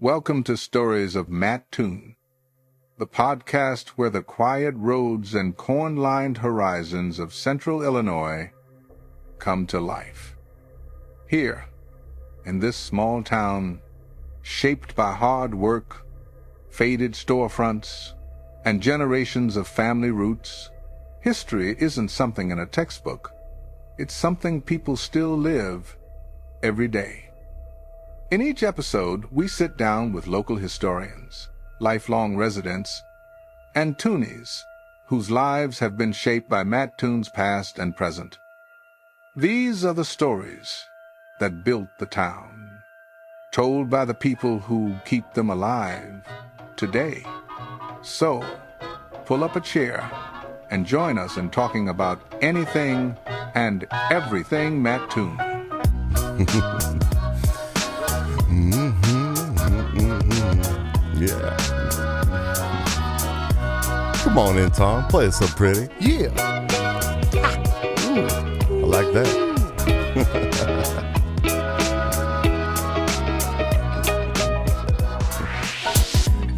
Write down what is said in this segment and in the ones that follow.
Welcome to Stories of Matt Toon, the podcast where the quiet roads and corn-lined horizons of central Illinois come to life. Here, in this small town, shaped by hard work, faded storefronts, and generations of family roots, history isn't something in a textbook. It's something people still live every day. In each episode, we sit down with local historians, lifelong residents, and Toonies whose lives have been shaped by Matt Toon's past and present. These are the stories that built the town, told by the people who keep them alive today. So, pull up a chair and join us in talking about anything and everything Matt Toon. Yeah. Come on in, Tom. Play it so pretty. Yeah. Ooh, I like that.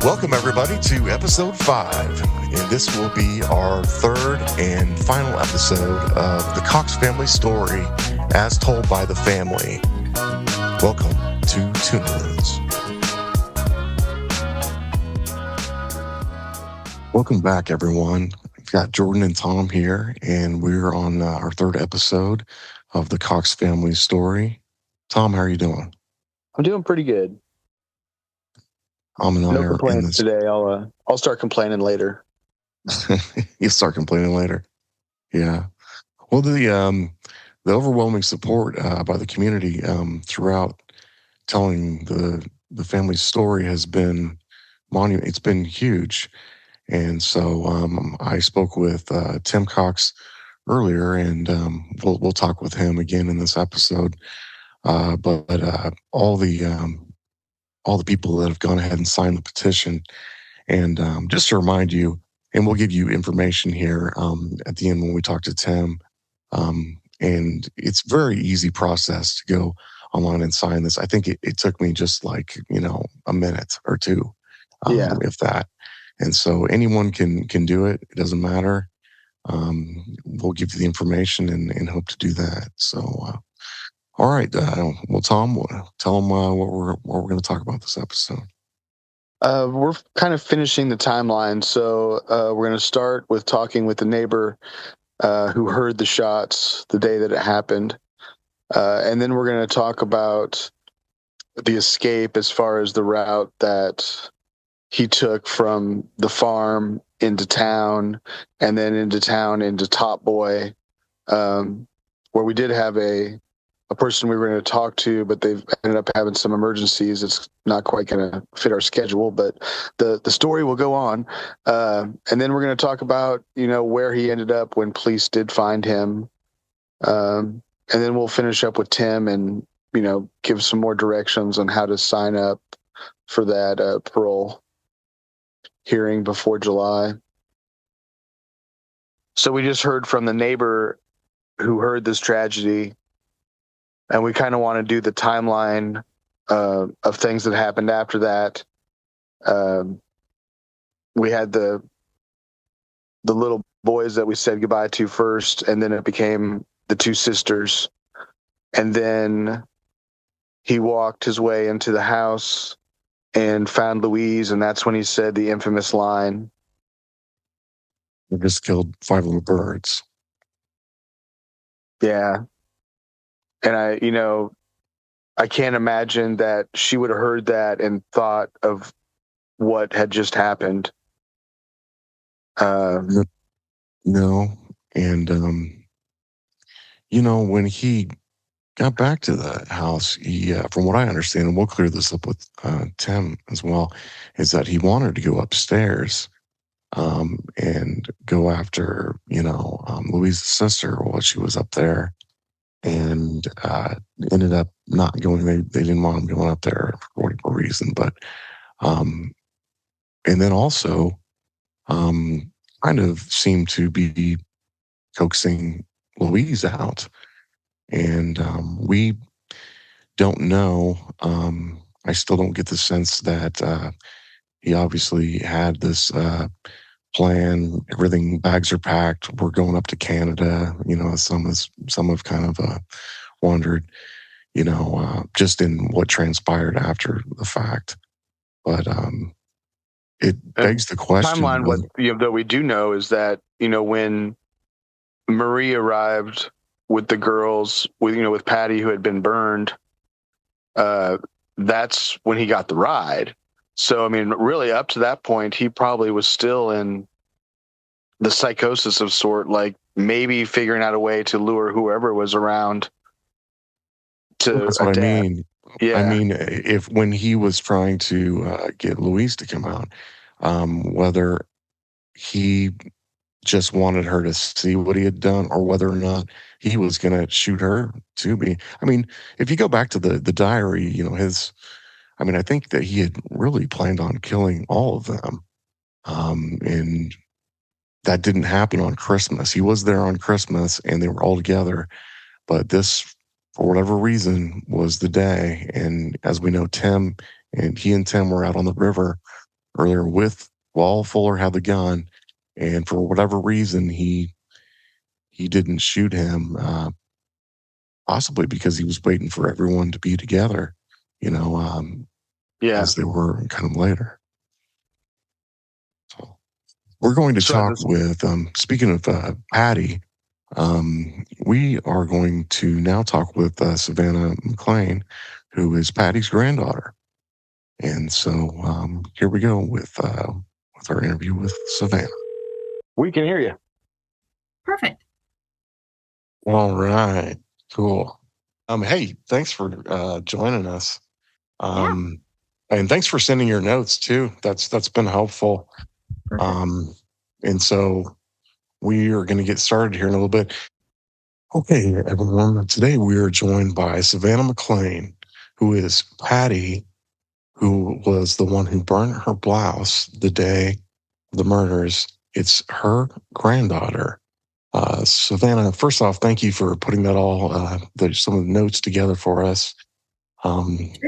Welcome, everybody, to episode 5. And this will be our third and final episode of the Cox family story as told by the family. Welcome to Toonie Loons. Welcome back, everyone. We've got Jordan and Tom here, and we're on our third episode of the Cox family story. Tom, how are you doing? I'm doing pretty good. And I No are in complaints this. today. I'll start complaining later. You start complaining later. Yeah. Well, the overwhelming support by the community throughout telling the family's story has been monument. It's been huge. And so I spoke with Tim Cox earlier, and we'll talk with him again in this episode. But all the people that have gone ahead and signed the petition, and just to remind you, and we'll give you information here at the end when we talk to Tim. And it's a very easy process to go online and sign this. I think it took me just like a minute or two, if that. And so anyone can do it. It doesn't matter. We'll give you the information and hope to do that. So, all right. Well, Tom, tell them what we're going to talk about this episode. We're kind of finishing the timeline, so we're going to start with talking with the neighbor who heard the shots the day that it happened, and then we're going to talk about the escape as far as the route that he took from the farm into town, and then into town into Top Boy, where we did have a person we were going to talk to, but they've ended up having some emergencies. It's not quite going to fit our schedule, but the story will go on. And then we're going to talk about, where he ended up when police did find him. And then we'll finish up with Tim and, give some more directions on how to sign up for that parole hearing before July. So we just heard from the neighbor who heard this tragedy, and we kind of want to do the timeline of things that happened after that. We had the little boys that we said goodbye to first, and then it became the two sisters. And then he walked his way into the house and found Louise, and that's when he said the infamous line, We just killed 5 little birds. yeah. And I can't imagine that she would have heard that and thought of what had just happened. No. And, when he got back to the house, he, from what I understand, and we'll clear this up with Tim as well, is that he wanted to go upstairs and go after, Louise's sister while she was up there, and ended up not going. They didn't want him going up there for whatever reason, but and then also kind of seemed to be coaxing Louise out. And we don't know I still don't get the sense that he obviously had this plan. Everything, bags are packed. We're going up to Canada. Some have kind of wondered, just in what transpired after the fact. But it begs the question. Timeline. What that we do know is that when Marie arrived with the girls, with Patty who had been burned, that's when he got the ride. So, I mean, really up to that point, he probably was still in the psychosis of sort, like maybe figuring out a way to lure whoever was around to That's what death. I mean. Yeah. I mean, if when he was trying to get Louise to come out, whether he just wanted her to see what he had done or whether or not he was going to shoot her to be. I mean, if you go back to the diary, I think that he had really planned on killing all of them. And that didn't happen on Christmas. He was there on Christmas and they were all together. But this, for whatever reason, was the day. And as we know, Tim were out on the river earlier while Fuller had the gun. And for whatever reason, he didn't shoot him, possibly because he was waiting for everyone to be together, as they were kind of later. So we're going to talk with, speaking of Patty, we are going to now talk with Savannah McClain, who is Patty's granddaughter. And so here we go with our interview with Savannah. We can hear you. Perfect. All right. Cool. Hey, thanks for joining us. And thanks for sending your notes too. That's been helpful. Perfect. And so we are going to get started here in a little bit. Okay, everyone. Today we are joined by Savannah McClain, who is Patty, who was the one who burned her blouse the day of the murders. It's her granddaughter. Savannah, first off, thank you for putting that all, some of the notes together for us. And,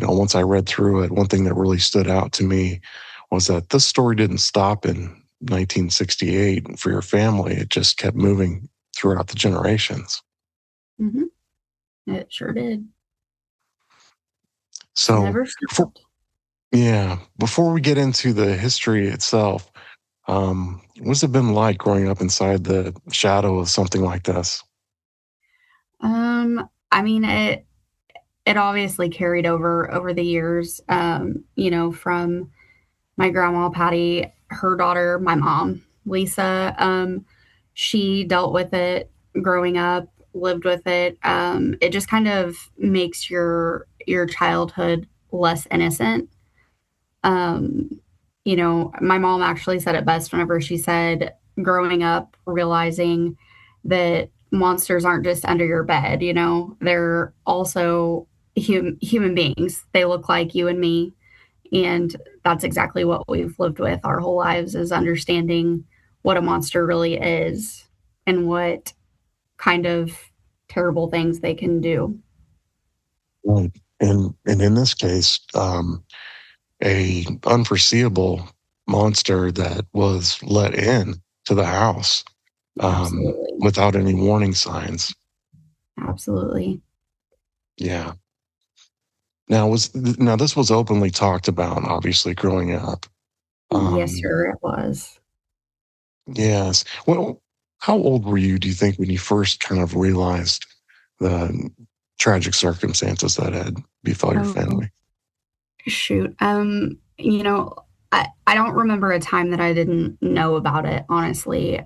once I read through it, one thing that really stood out to me was that this story didn't stop in 1968 for your family. It just kept moving throughout the generations. Mm-hmm. It sure did. So, before we get into the history itself, what's it been like growing up inside the shadow of something like this? I mean, it obviously carried over the years, from my grandma, Patty, her daughter, my mom, Lisa. She dealt with it growing up, lived with it. It just kind of makes your childhood less innocent. My mom actually said it best whenever she said, growing up, realizing that monsters aren't just under your bed, they're also human beings. They look like you and me. And that's exactly what we've lived with our whole lives, is understanding what a monster really is and what kind of terrible things they can do. Right. And in this case, a unforeseeable monster that was let in to the house without any warning signs. Absolutely. Yeah. Now this was openly talked about, obviously, growing up. Yes, sir, it was. Yes. Well, how old were you, do you think, when you first kind of realized the tragic circumstances that had befell your family? Shoot. I don't remember a time that I didn't know about it, honestly.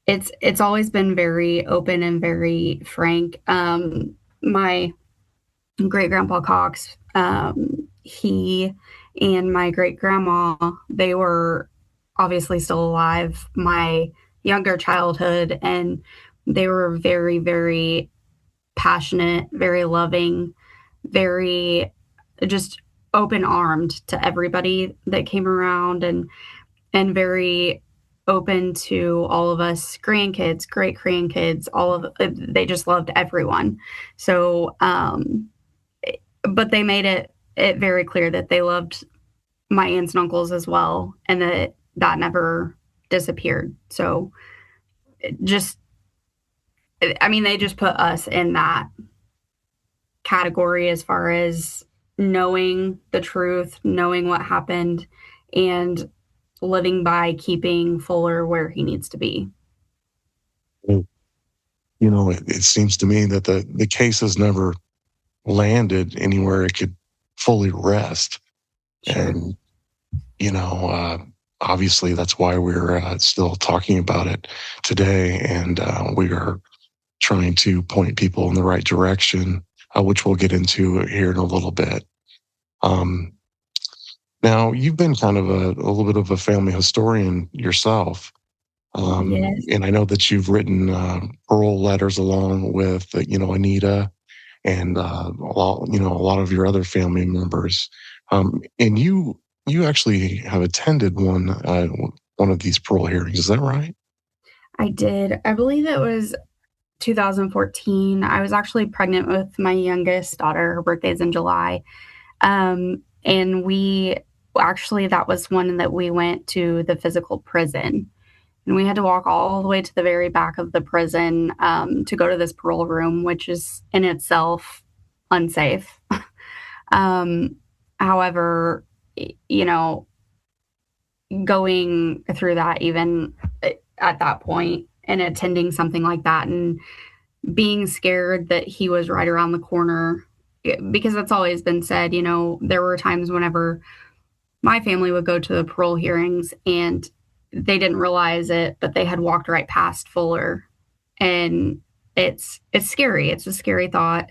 It's always been very open and very frank. My great-grandpa Cox, he and my great-grandma, they were obviously still alive my younger childhood, and they were very, very passionate, very loving, very just open-armed to everybody that came around, and very open to all of us grandkids, great grandkids, they just loved everyone. So but they made it very clear that they loved my aunts and uncles as well, and that never disappeared. So they just put us in that category as far as knowing the truth, knowing what happened, and living by keeping Fuller where he needs to be. It seems to me that the case has never landed anywhere it could fully rest. Sure. And, obviously that's why we're still talking about it today. And we are trying to point people in the right direction, which we'll get into here in a little bit. Now, you've been kind of a little bit of a family historian yourself. Yes. And I know that you've written parole letters along with, Anita and a lot of your other family members. And you actually have attended one of these parole hearings. Is that right? I did. I believe it was 2014. I was actually pregnant with my youngest daughter. Her birthday's in July. And that was one that we went to the physical prison. And we had to walk all the way to the very back of the prison to go to this parole room, which is in itself unsafe. However, going through that even at that point and attending something like that and being scared that he was right around the corner, because that's always been said, there were times whenever my family would go to the parole hearings and they didn't realize it, but they had walked right past Fuller. And it's scary. It's a scary thought.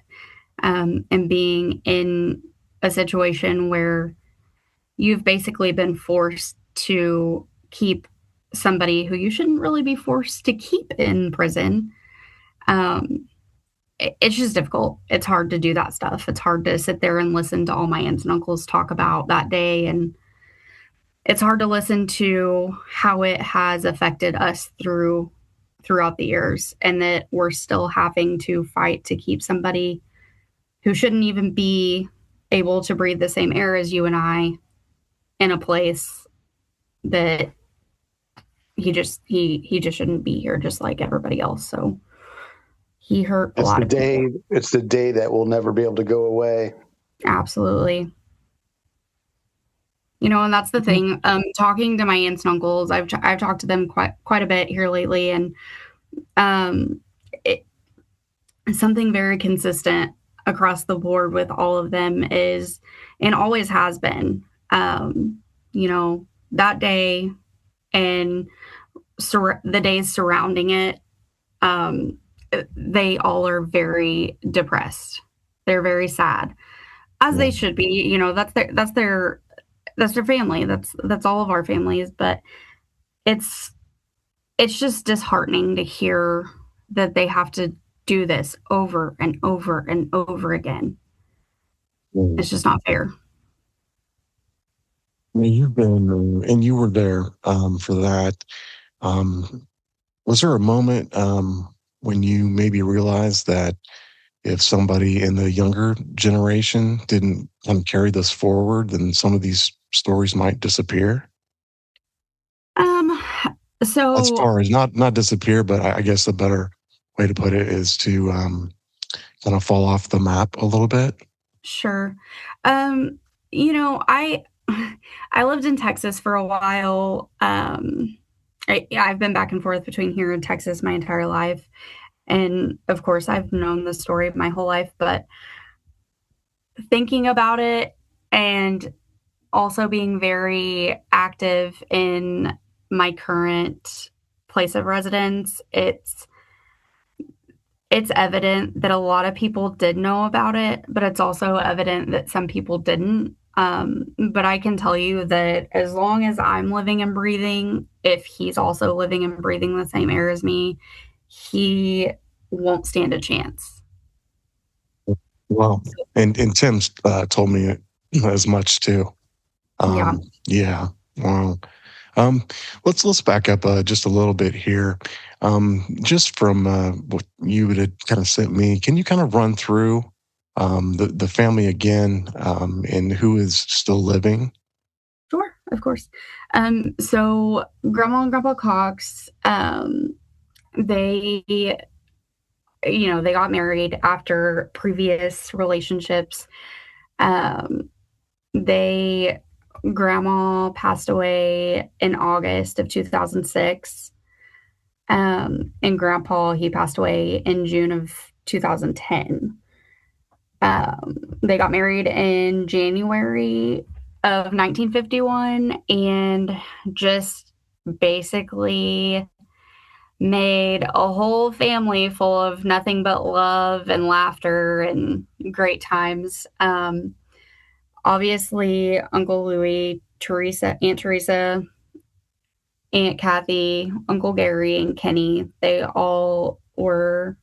And being in a situation where you've basically been forced to keep somebody who you shouldn't really be forced to keep in prison. It's just difficult. It's hard to do that stuff. It's hard to sit there and listen to all my aunts and uncles talk about that day. And it's hard to listen to how it has affected us throughout the years, and that we're still having to fight to keep somebody who shouldn't even be able to breathe the same air as you and I in a place that he just shouldn't be here, just like everybody else. So he hurt a lot of people. It's the day that will never be able to go away. Absolutely. And that's the thing. Talking to my aunts and uncles, I've talked to them quite a bit here lately, and something very consistent across the board with all of them is, and always has been, that day and the days surrounding it, they all are very depressed. They're very sad, as they should be. That's their family. That's all of our families. But it's just disheartening to hear that they have to do this over and over and over again. It's just not fair. You've been, and you were there for that. Was there a moment when you maybe realized that if somebody in the younger generation didn't kind of carry this forward, then some of these stories might disappear? So as far as not disappear, but I guess a better way to put it is to kind of fall off the map a little bit. Sure. I lived in Texas for a while. I've been back and forth between here and Texas my entire life. And of course, I've known the story my whole life, but thinking about it and also being very active in my current place of residence, it's evident that a lot of people did know about it, but it's also evident that some people didn't. But I can tell you that as long as I'm living and breathing, if he's also living and breathing the same air as me, he won't stand a chance. Well, and Tim's told me as much too. Yeah. Wow. Let's back up just a little bit here. Just from what you had kind of sent me, can you kind of run through the family again, and who is still living? Sure, of course. So Grandma and Grandpa Cox, they, they got married after previous relationships. Grandma passed away in August of 2006. And Grandpa, he passed away in June of 2010. They got married in January of 1951 and just basically made a whole family full of nothing but love and laughter and great times. Obviously, Uncle Louie, Aunt Teresa, Aunt Kathy, Uncle Gary, and Kenny, they all were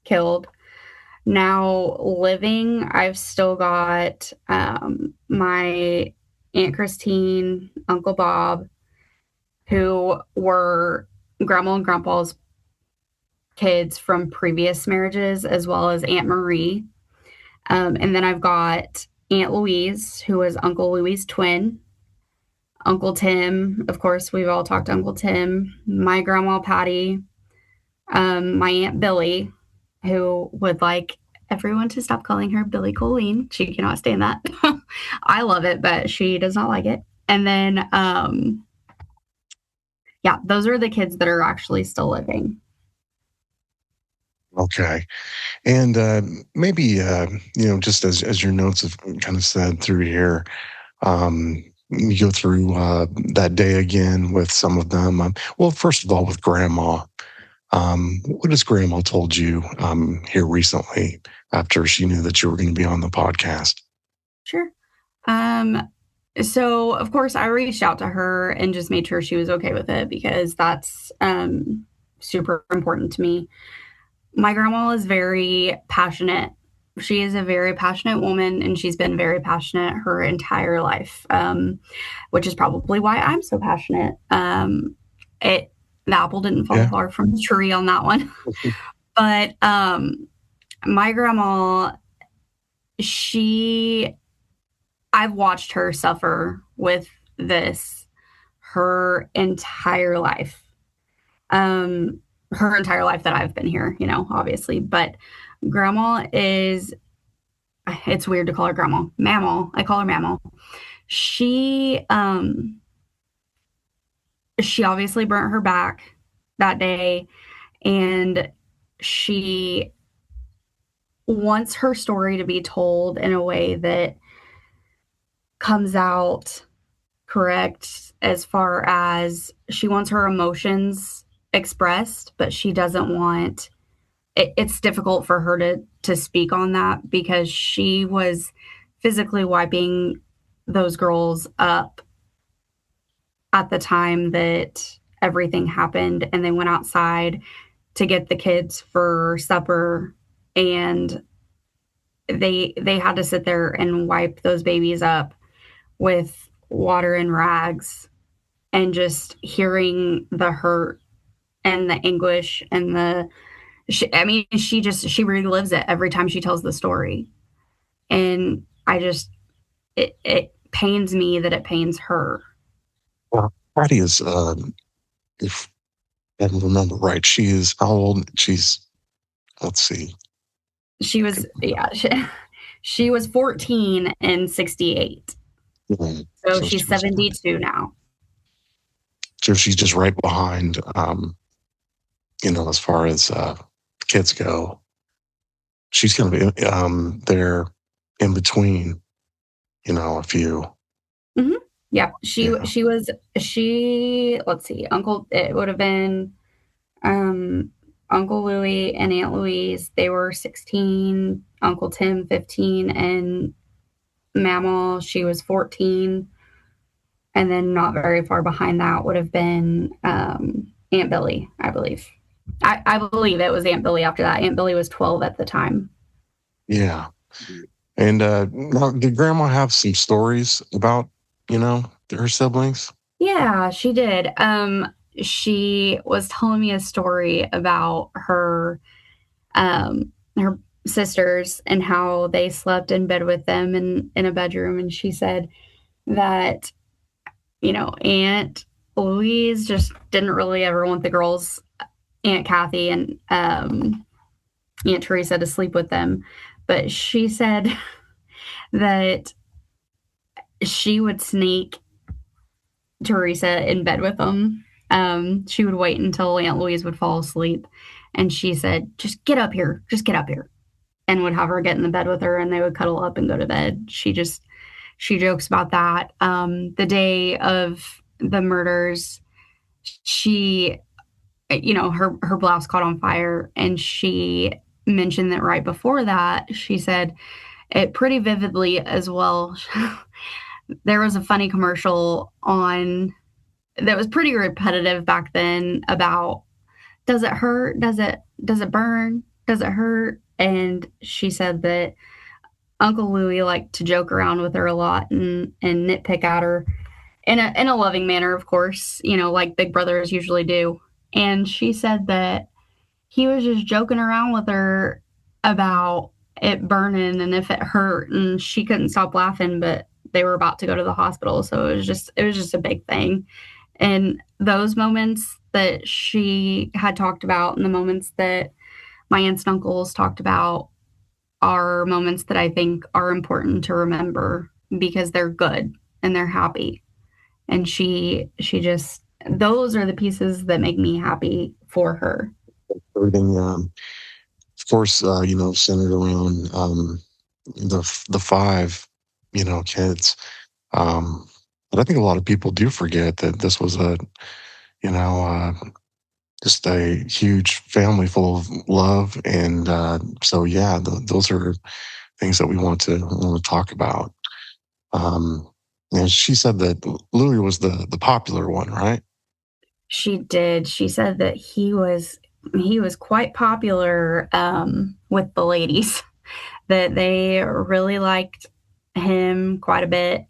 killed. Now, living, I've still got my Aunt Christine, Uncle Bob, who were Grandma and Grandpa's kids from previous marriages, as well as Aunt Marie. And then I've got Aunt Louise, who was Uncle Louie's twin. Uncle Tim, of course, we've all talked to Uncle Tim. My Grandma Patty. My Aunt Billy, who would like everyone to stop calling her Billy Colleen. She cannot stand that. I love it, but she does not like it. And then, those are the kids that are actually still living. Okay. And maybe, just as your notes have kind of said through here, you go through that day again with some of them. Well, first of all, with Grandma, what has Grandma told you here recently after she knew that you were going to be on the podcast? Sure. So, of course, I reached out to her and just made sure she was okay with it because that's super important to me. My grandma is very passionate. She is a very passionate woman, and she's been very passionate her entire life, which is probably why I'm so passionate. The apple didn't fall far from the tree on that one. But my grandma, I've watched her suffer with this her entire life. Her entire life that I've been here, obviously. But Grandma it's weird to call her Grandma. Mammal. I call her Mammal. She obviously burnt her back that day, and she wants her story to be told in a way that comes out correct, as far as she wants her emotions expressed, but she doesn't want it's difficult for her to speak on that because she was physically wiping those girls up at the time that everything happened, and they went outside to get the kids for supper, and they had to sit there and wipe those babies up with water and rags, and hearing the hurt and the anguish and she relives it every time she tells the story. And it pains me that it pains her. Well, Patty is, if I remember right, she is how old? Let's see. She was, she was 14 in 68. Mm-hmm. So she's 72 now. So she's just right behind, as far as kids go. She's going to be there in between, a few. Mm-hmm. Yeah, let's see, it would have been Uncle Louie and Aunt Louise. They were 16, Uncle Tim 15, and Mammal, she was 14. And then not very far behind that would have been Aunt Billy, I believe. I believe it was Aunt Billy after that. Aunt Billy was 12 at the time. Yeah. And did Grandma have some stories about, her siblings? Yeah, she did. She was telling me a story about her sisters and how they slept in bed with them in a bedroom. And she said that, Aunt Louise just didn't really ever want the girls, Aunt Kathy and Aunt Teresa, to sleep with them. But she said that she would sneak Teresa in bed with them. She would wait until Aunt Louise would fall asleep. And she said, just get up here, and would have her get in the bed with her, and they would cuddle up and go to bed. She jokes about that. The day of the murders, she, her blouse caught on fire, and she mentioned that right before that, she said it pretty vividly as well. There was a funny commercial on that was pretty repetitive back then about, does it hurt? Does it burn? Does it hurt? And she said that Uncle Louie liked to joke around with her a lot and nitpick at her in a loving manner, of course, like big brothers usually do. And she said that he was just joking around with her about it burning and if it hurt, and she couldn't stop laughing, but they were about to go to the hospital. So it was just a big thing. And those moments that she had talked about and the moments that my aunts and uncles talked about are moments that I think are important to remember because they're good and they're happy. And she just, those are the pieces that make me happy for her. Everything, of course, centered around the five, kids. But I think a lot of people do forget that this was just a huge family full of love. And so, yeah, those are things that we want to talk about. And she said that Louis was the popular one, right? She did. She said that he was quite popular with the ladies, that they really liked him quite a bit,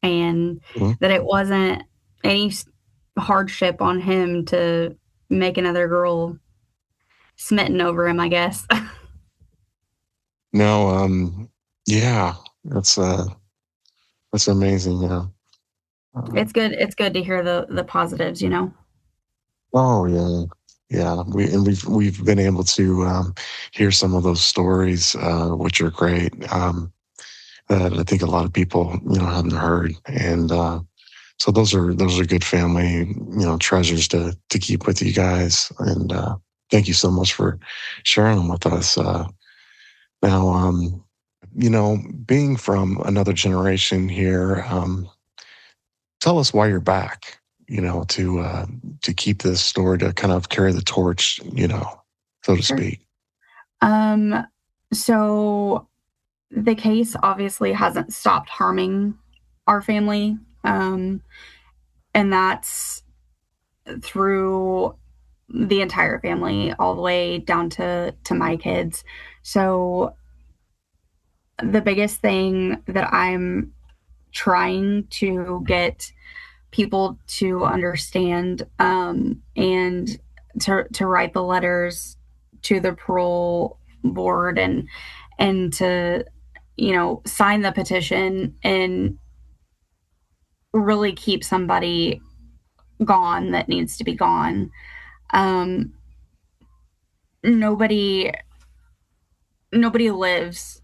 and that it wasn't any hardship on him to make another girl smitten over him, I guess. No, yeah, that's amazing. Yeah. It's good to hear the positives, Oh yeah, yeah. We've been able to hear some of those stories, which are great. That I think a lot of people haven't heard, and so those are good family treasures to keep with you guys. And thank you so much for sharing them with us. Now, being from another generation here, tell us why you're back. To keep this story, to kind of carry the torch, so to speak. So the case obviously hasn't stopped harming our family. And that's through the entire family, all the way down to my kids. So the biggest thing that I'm trying to get people to understand, and to write the letters to the parole board and to sign the petition and really keep somebody gone that needs to be gone. Nobody lives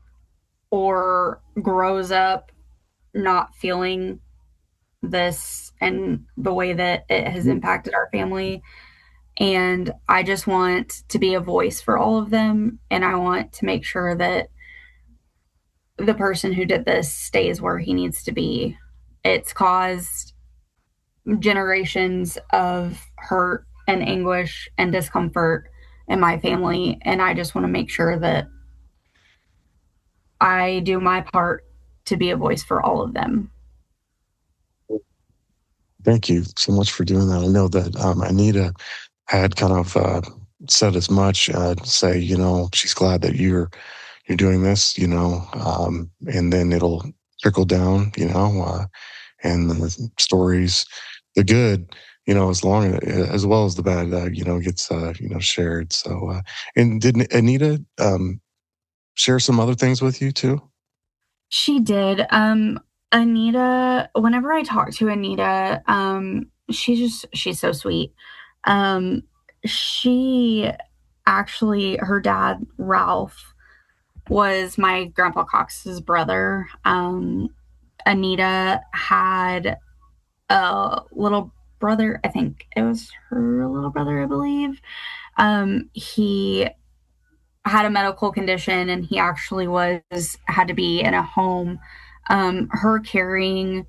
or grows up not feeling this and the way that it has impacted our family. And I just want to be a voice for all of them. And I want to make sure that the person who did this stays where he needs to be. It's caused generations of hurt and anguish and discomfort in my family. And I just want to make sure that I do my part to be a voice for all of them. Thank you so much for doing that. I know that Anita had kind of said as much, say, she's glad that you're doing this, and then it'll trickle down, and the stories, the good, as well as the bad, gets, shared. So, and did Anita share some other things with you too? She did. Anita, whenever I talk to Anita, she's so sweet. She actually, her dad, Ralph, was my Grandpa Cox's brother. Anita had a little brother. I think it was her little brother, I believe. He had a medical condition and he actually had to be in a home. Her carrying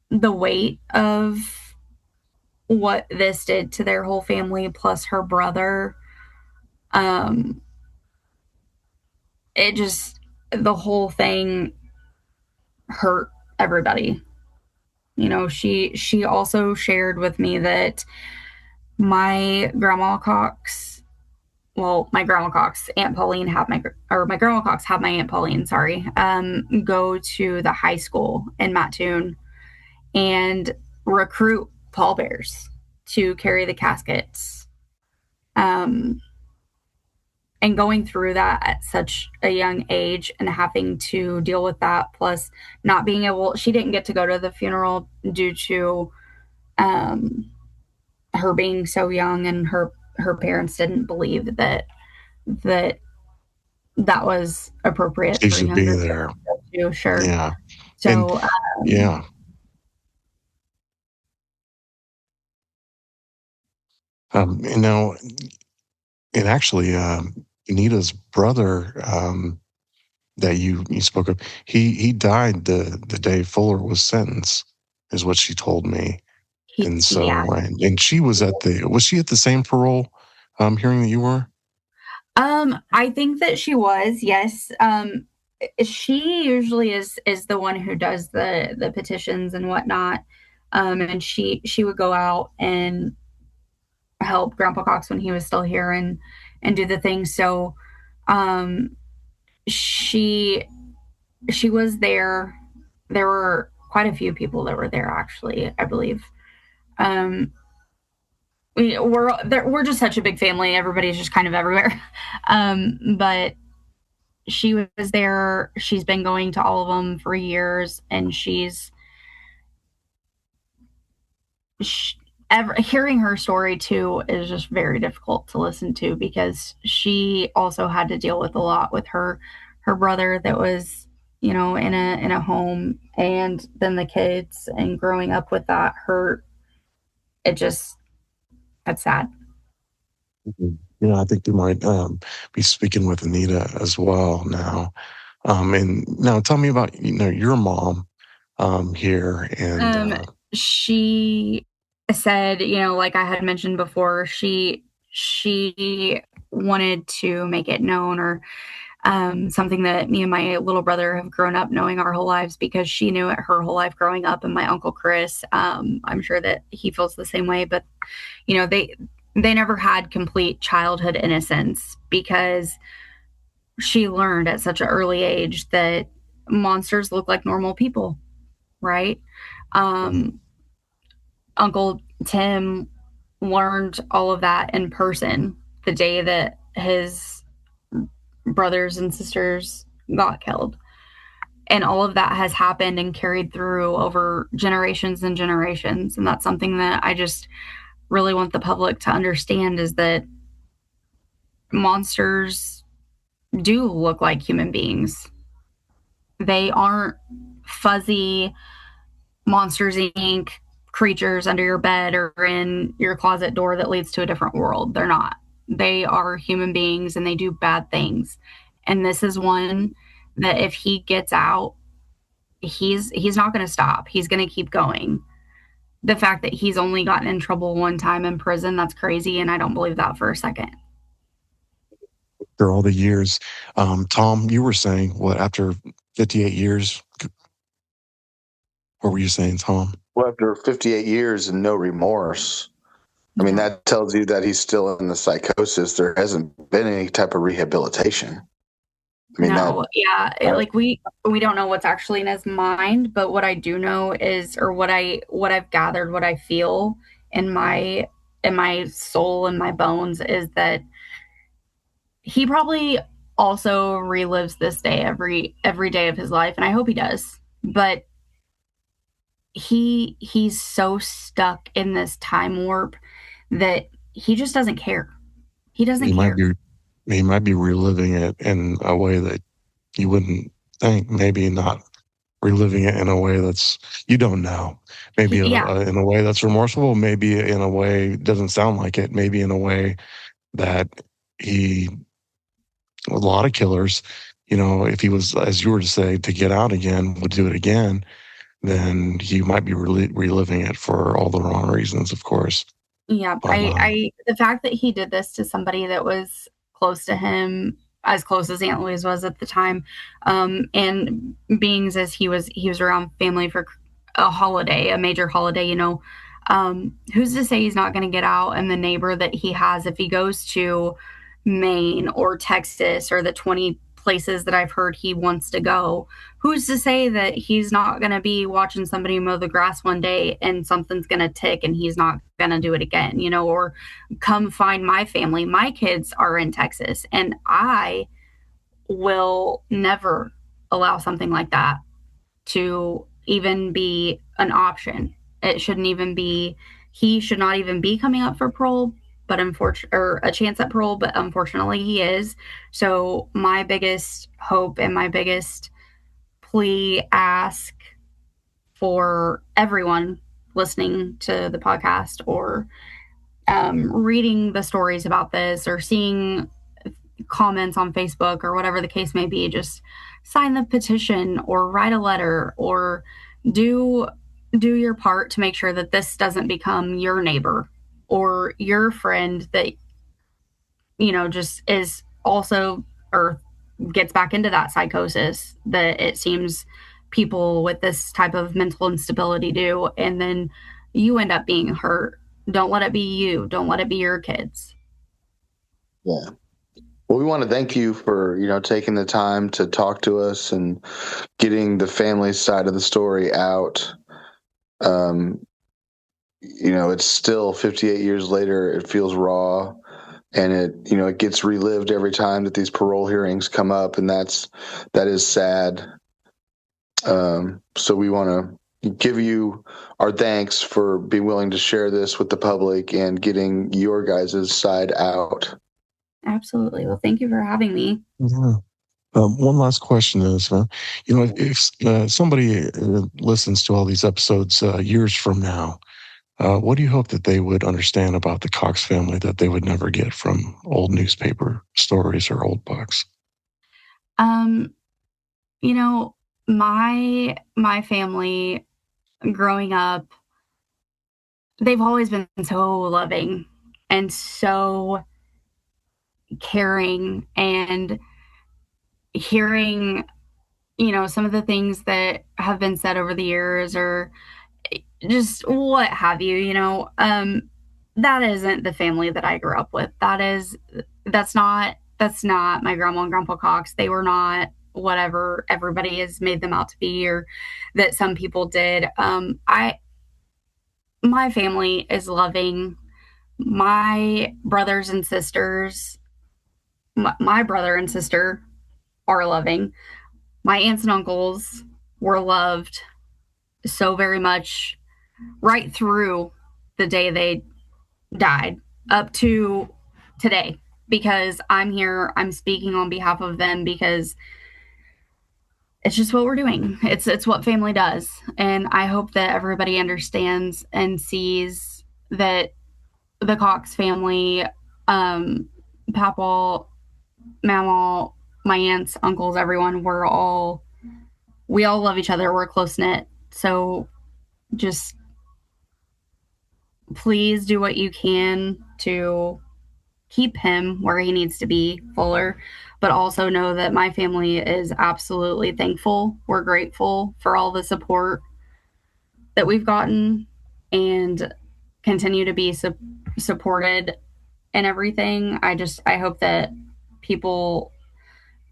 the weight of what this did to their whole family, plus her brother, the whole thing hurt everybody. She also shared with me that my grandma Cox, Aunt Pauline my grandma Cox had my Aunt Pauline, go to the high school in Mattoon and recruit pallbearers to carry the caskets. And going through that at such a young age and having to deal with that, plus not being able, she didn't get to go to the funeral due to her being so young, and her parents didn't believe that was appropriate. She should be there. To, sure. Yeah. So, yeah. And actually, Anita's brother that you spoke of, he died the day Fuller was sentenced, is what she told me. And so, yeah. and she was was she at the same parole hearing that you were? I think that she was, yes. She usually is the one who does the petitions and whatnot. And she would go out and help Grandpa Cox when he was still here and do the things. So, she was there. There were quite a few people that were there, actually, I believe. We're just such a big family. Everybody's just kind of everywhere. But she was there. She's been going to all of them for years, and hearing her story too is just very difficult to listen to, because she also had to deal with a lot with her brother that was, in a home, and then the kids, and growing up with that hurt. That's sad. I think you might be speaking with Anita as well now. And now tell me about your mom here. And she said, like I had mentioned before, she wanted to make it known, or something that me and my little brother have grown up knowing our whole lives, because she knew it her whole life growing up, and my Uncle Chris, I'm sure that he feels the same way. But they never had complete childhood innocence, because she learned at such an early age that monsters look like normal people, right? Uncle Tim learned all of that in person the day that his brothers and sisters got killed. And all of that has happened and carried through over generations and generations. And that's something that I just really want the public to understand, is that monsters do look like human beings. They aren't fuzzy Monsters Inc. creatures under your bed or in your closet door that leads to a different world. They're not. They are human beings, and they do bad things. And this is one that if he gets out, he's not going to stop. He's going to keep going. The fact that he's only gotten in trouble one time in prison, that's crazy, and I don't believe that for a second. After all the years, Tom, you were saying, what, after 58 years? What were you saying, Tom? Well, after 58 years and no remorse, I mean, that tells you that he's still in the psychosis. There hasn't been any type of rehabilitation. I mean, like we don't know what's actually in his mind, but what I do know is, or what I've gathered, what I feel in my soul and my bones, is that he probably also relives this day every day of his life, and I hope he does. But he's so stuck in this time warp that he just doesn't care. He doesn't care. He might be reliving it in a way that you wouldn't think. Maybe not reliving it in a way that's, you don't know. Maybe in a way that's remorseful. Maybe in a way doesn't sound like it. Maybe in a way that a lot of killers, if he was, as you were to say, to get out again, would do it again, then he might be reliving it for all the wrong reasons, of course. Yeah, the fact that he did this to somebody that was close to him, as close as Aunt Louise was at the time, and being as he was around family for a major holiday, who's to say he's not going to get out? And the neighbor that he has, if he goes to Maine or Texas or the 20 places that I've heard he wants to go, who's to say that he's not going to be watching somebody mow the grass one day and something's going to tick and he's not going to do it again, or come find my family. My kids are in Texas, and I will never allow something like that to even be an option. It shouldn't even be, he should not even be coming up for parole, but a chance at parole, but unfortunately he is. So my biggest hope and my biggest plea, ask for everyone listening to the podcast or reading the stories about this or seeing comments on Facebook or whatever the case may be, just sign the petition or write a letter or do your part to make sure that this doesn't become your neighbor or your friend that, just is also or gets back into that psychosis that it seems people with this type of mental instability do. And then you end up being hurt. Don't let it be you. Don't let it be your kids. Yeah. Well, we want to thank you for, taking the time to talk to us and getting the family side of the story out. It's still 58 years later. It feels raw, and it gets relived every time that these parole hearings come up, and that is sad. So we want to give you our thanks for being willing to share this with the public and getting your guys' side out. Absolutely. Well, thank you for having me. Yeah. One last question is, if somebody listens to all these episodes years from now, what do you hope that they would understand about the Cox family that they would never get from old newspaper stories or old books? My family growing up, they've always been so loving and so caring, and hearing, some of the things that have been said over the years or just what have you, that isn't the family that I grew up with. That's not my grandma and grandpa Cox. They were not whatever everybody has made them out to be, or that some people did. My family is loving. My brothers and sisters, my brother and sister are loving. My aunts and uncles were loved so very much right through the day they died up to today, because I'm here, I'm speaking on behalf of them, because it's just what we're doing. It's what family does. And I hope that everybody understands and sees that the Cox family, Papa, Mama, my aunts, uncles, everyone, we all love each other. We're close knit. So just please do what you can to keep him where he needs to be, Fuller, but also know that my family is absolutely thankful. We're grateful for all the support that we've gotten and continue to be supported in everything. I hope that people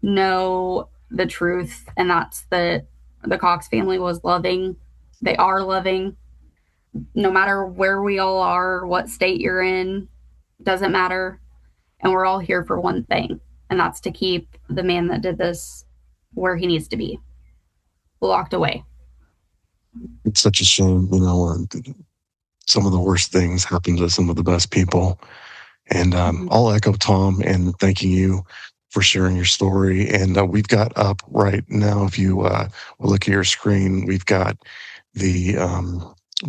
know the truth, and that's that the Cox family was loving. They are loving. No matter where we all are, what state you're in, doesn't matter. And we're all here for one thing, and that's to keep the man that did this where he needs to be, locked away. It's such a shame, some of the worst things happen to some of the best people. And I'll echo Tom and thanking you for sharing your story. And we've got up right now, if you will look at your screen, we've got the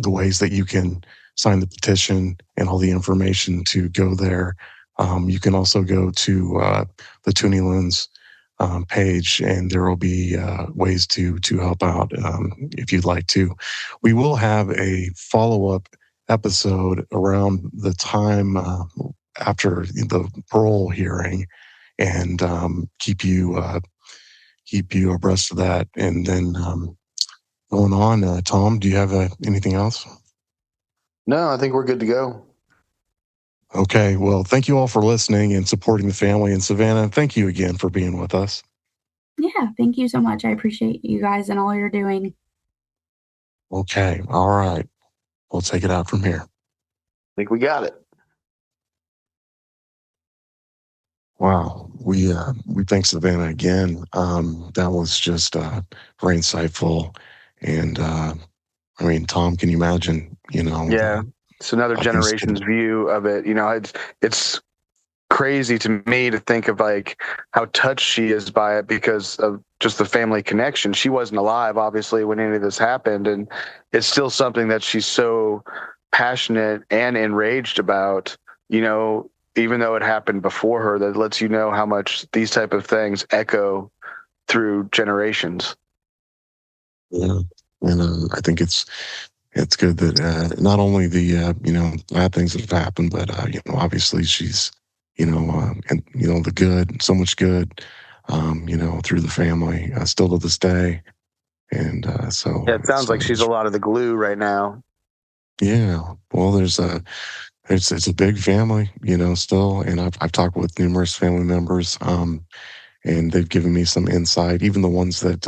ways that you can sign the petition and all the information to go there. You can also go to the Toonie Loons page, and there will be ways to help out if you'd like to. We will have a follow-up episode around the time after the parole hearing, and keep you abreast of that. And then going on, Tom, do you have anything else? No, I think we're good to go. Okay, well, thank you all for listening and supporting the family. And Savannah, thank you again for being with us. Yeah, thank you so much. I appreciate you guys and all you're doing. Okay, all right. We'll take it out from here. I think we got it. Wow, we thank Savannah again. That was just very insightful, and Tom, can you imagine? Yeah, it's another generation's view of it. It's crazy to me to think of like how touched she is by it because of just the family connection. She wasn't alive, obviously, when any of this happened, and it's still something that she's so passionate and enraged about. Even though it happened before her, that lets you know how much these type of things echo through generations. Yeah, and I think it's good that not only the bad things that have happened, but obviously she's and the good, so much good, through the family still to this day, and so yeah, it sounds like she's a lot of the glue right now. Yeah, well, it's a big family, still, and I've talked with numerous family members, and they've given me some insight, even the ones that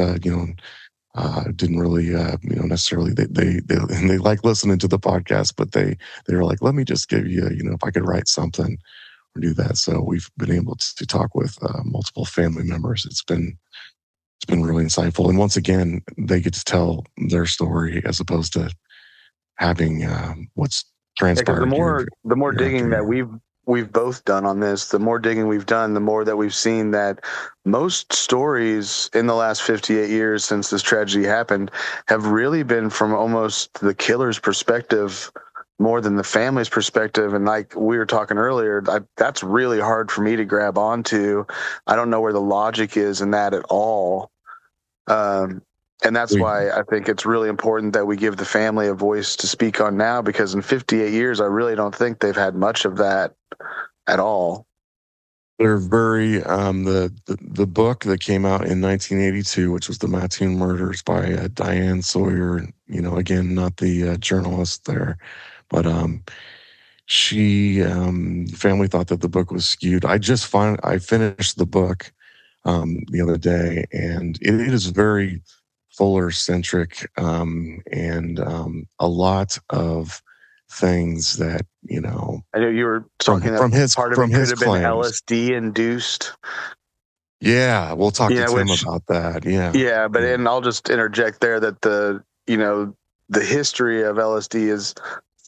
didn't really necessarily they like listening to the podcast, but they were like, let me just give you if I could write something or do that. So we've been able to talk with multiple family members. It's been really insightful, and once again, they get to tell their story as opposed to having what's transpired. The more digging that we've both done on this, the more digging we've done, the more that we've seen that most stories in the last 58 years since this tragedy happened have really been from almost the killer's perspective more than the family's perspective. And like we were talking earlier, that's really hard for me to grab onto. I don't know where the logic is in that at all. And that's why I think it's really important that we give the family a voice to speak on now, because in 58 years, I really don't think they've had much of that at all. They're very, the book that came out in 1982, which was the Mattoon Murders by Diane Sawyer, again, not the journalist there, but the family thought that the book was skewed. I finished the book the other day, and it is very Fuller centric, and a lot of things that I know you were talking from his part of from it his could have been claims. LSD induced. Yeah, we'll talk to Tim about that. Yeah, but and I'll just interject there that the history of LSD is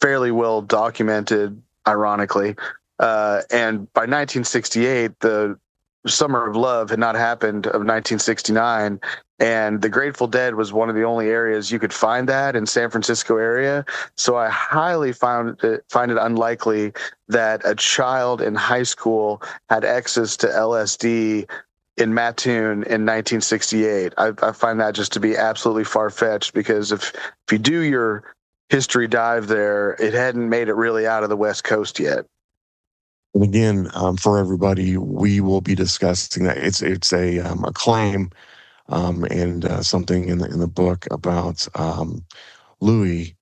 fairly well documented, ironically, and by 1968 the Summer of Love had not happened of 1969, and the Grateful Dead was one of the only areas you could find that in San Francisco area. So I highly find it unlikely that a child in high school had access to LSD in Mattoon in 1968. I find that just to be absolutely far-fetched, because if you do your history dive there, it hadn't made it really out of the West Coast yet. And again, for everybody, we will be discussing that. It's a claim, and something in the book about Louis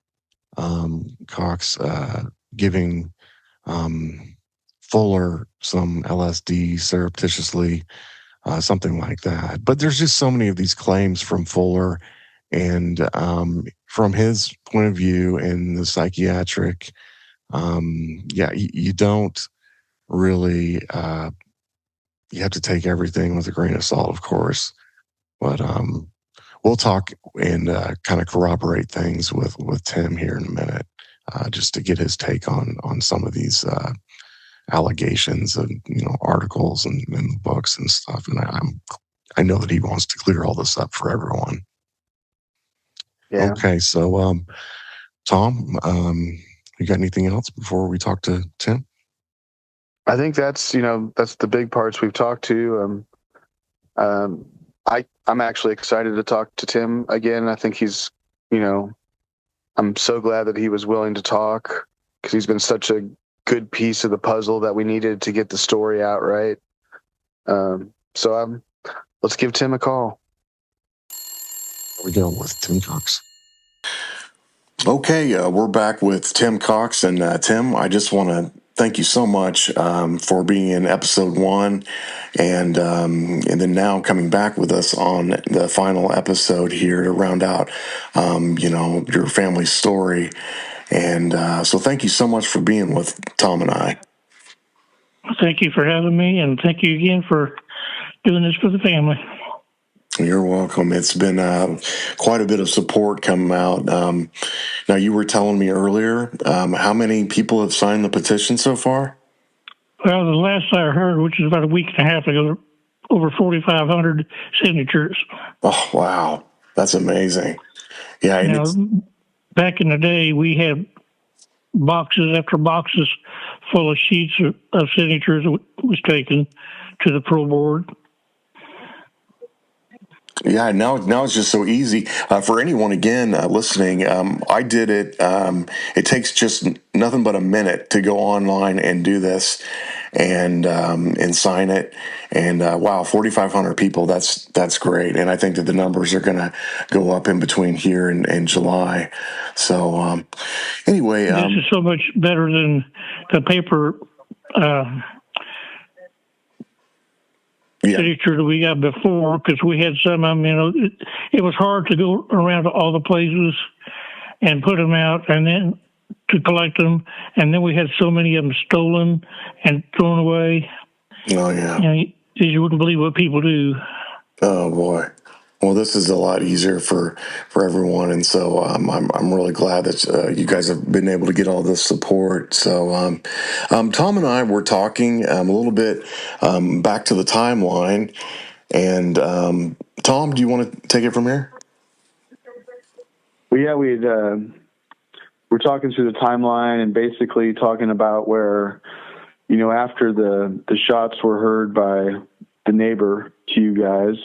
Cox giving Fuller some LSD surreptitiously, something like that. But there's just so many of these claims from Fuller, and from his point of view and the psychiatric, you don't really you have to take everything with a grain of salt, of course. But we'll talk and kind of corroborate things with Tim here in a minute, just to get his take on some of these allegations of articles and books and stuff. And I know that he wants to clear all this up for everyone. Yeah. Okay, so Tom, you got anything else before we talk to Tim? I think that's the big parts we've talked to. I'm actually excited to talk to Tim again. I think he's, I'm so glad that he was willing to talk, because he's been such a good piece of the puzzle that we needed to get the story out right. So let's give Tim a call. Here we go with Tim Cox. Okay, we're back with Tim Cox. And Tim, I just want to thank you so much for being in episode 1, and then now coming back with us on the final episode here to round out, your family's story. And so thank you so much for being with Tom and I. Thank you for having me, and thank you again for doing this for the family. You're welcome. It's been quite a bit of support coming out. Now, you were telling me earlier, how many people have signed the petition so far? Well, the last I heard, which is about a week and a half ago, over 4,500 signatures. Oh, wow. That's amazing. Yeah. Back in the day, we had boxes after boxes full of sheets of signatures that was taken to the pro board. Yeah, now it's just so easy for anyone again listening. I did it. It takes just nothing but a minute to go online and do this, and sign it. And wow, 4,500 people. That's great. And I think that the numbers are going to go up in between here and July. So anyway, this is so much better than the paper. Signature that we got before, because we had some of them, it was hard to go around to all the places and put them out and then to collect them. And then we had so many of them stolen and thrown away. Oh, yeah. You wouldn't believe what people do. Oh, boy. Well, this is a lot easier for everyone, and so I'm really glad that you guys have been able to get all this support. So Tom and I were talking a little bit back to the timeline, and Tom, do you want to take it from here? Well, yeah, we're talking through the timeline and basically talking about where, after the shots were heard by the neighbor to you guys.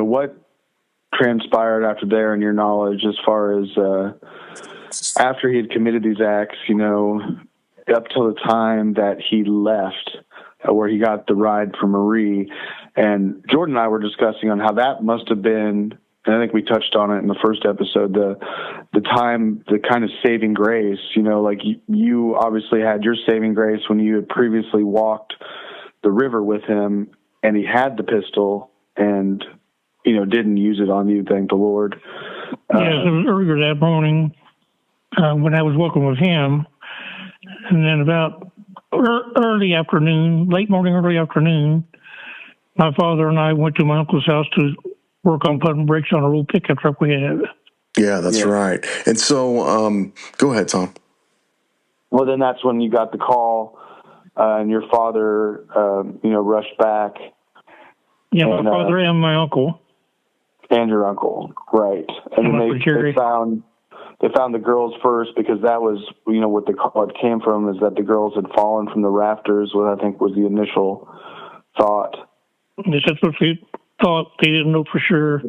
What transpired after there in your knowledge, as far as after he had committed these acts, up till the time that he left, where he got the ride from Marie. And Jordan and I were discussing on how that must have been, and I think we touched on it in the first episode, the time, the kind of saving grace, like you obviously had your saving grace when you had previously walked the river with him, and he had the pistol and, didn't use it on you, thank the Lord. Yes, it was earlier that morning when I was walking with him. And then about early afternoon, late morning, early afternoon, my father and I went to my uncle's house to work on putting brakes on a old pickup truck we had. Yeah, that's right. And so, go ahead, Tom. Well, then that's when you got the call, and your father, rushed back. Yeah, my father and my uncle. And your uncle, right. And then they found the girls first, because that was, what came from is that the girls had fallen from the rafters, what I think was the initial thought. Yes, that's what they thought. They didn't know for sure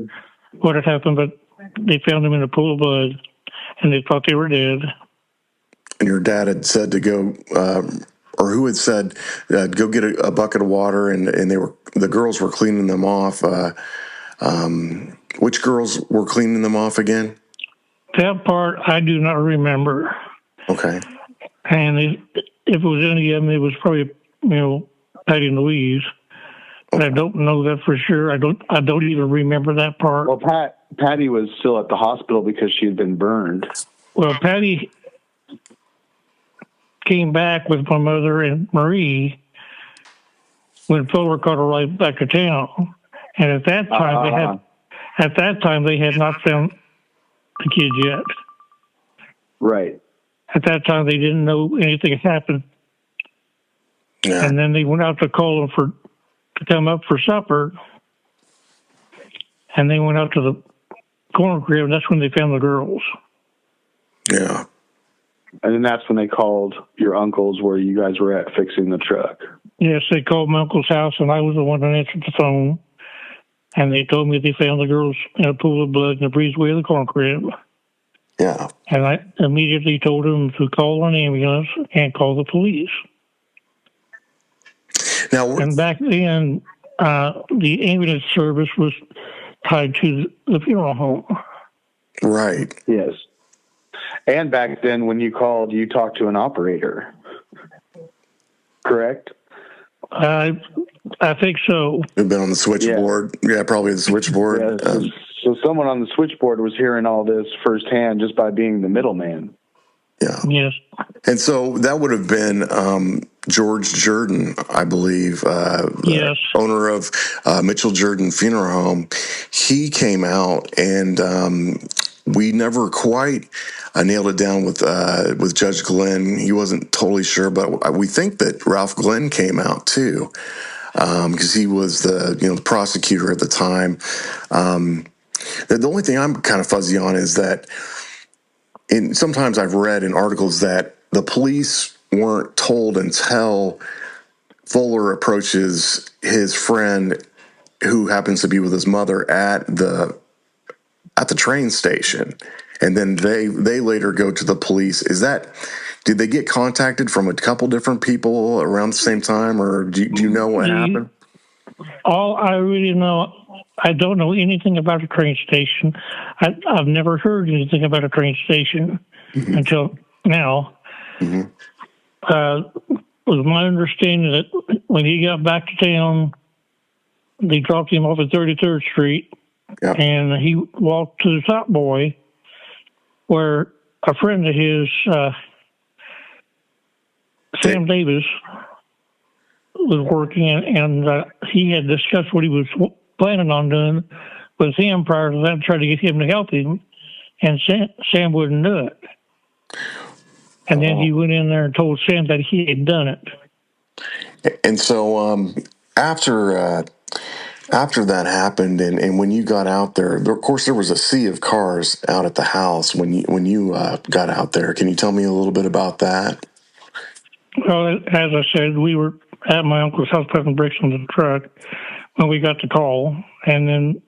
what had happened, but they found them in a pool of blood, and they thought they were dead. And your dad had said to go, or who had said, go get a bucket of water, and the girls were cleaning them off. Which girls were cleaning them off again? That part I do not remember. Okay. And if it was any of them, it was probably, Patty and Louise. But I don't know that for sure. I don't even remember that part. Well, Patty was still at the hospital because she had been burned. Well, Patty came back with my mother and Marie, when Fuller caught a ride back to town. And at that time they had not found the kids yet. Right. At that time they didn't know anything had happened. Yeah. And then they went out to call them to come up for supper. And they went out to the corner crib, and that's when they found the girls. Yeah. And then that's when they called your uncle's where you guys were at fixing the truck. Yes, they called my uncle's house, and I was the one that answered the phone. And they told me they found the girls in a pool of blood in the breezeway of the corn crib. Yeah. And I immediately told them to call an ambulance and call the police. Now, And back then, the ambulance service was tied to the funeral home. right. Yes. And back then, when you called, you talked to an operator. Correct? I think so. We've been on the switchboard. Yeah, probably the switchboard. Yeah, so someone on the switchboard was hearing all this firsthand just by being the middleman. Yeah. Yes. And so that would have been George Jordan, I believe, Yes. owner of Mitchell Jordan Funeral Home. He came out, and we never quite nailed it down with Judge Glenn. He wasn't totally sure, but we think that Ralph Glenn came out too, because he was the prosecutor at the time. The only thing I'm kind of fuzzy on is that. Sometimes I've read in articles that the police weren't told until Fuller approaches his friend, who happens to be with his mother, at the train station, and then they later go to the police. Did they get contacted from a couple different people around the same time, or do you know what happened? All I really know, I don't know anything about a train station. I've never heard anything about a train station until now. Mm-hmm. It was my understanding that when he got back to town, they dropped him off at 33rd Street, Yeah. and he walked to the Top Boy, where a friend of his, Sam Davis, was working, and he had discussed what he was planning on doing with him prior to that, try to get him to help him, and Sam wouldn't do it. And then he went in there and told Sam that he had done it. And so after that happened, and when you got out there, of course there was a sea of cars out at the house when you got out there. Can you tell me a little bit about that? Well, as I said, we were at my uncle's house putting bricks on the truck when we got the call, and then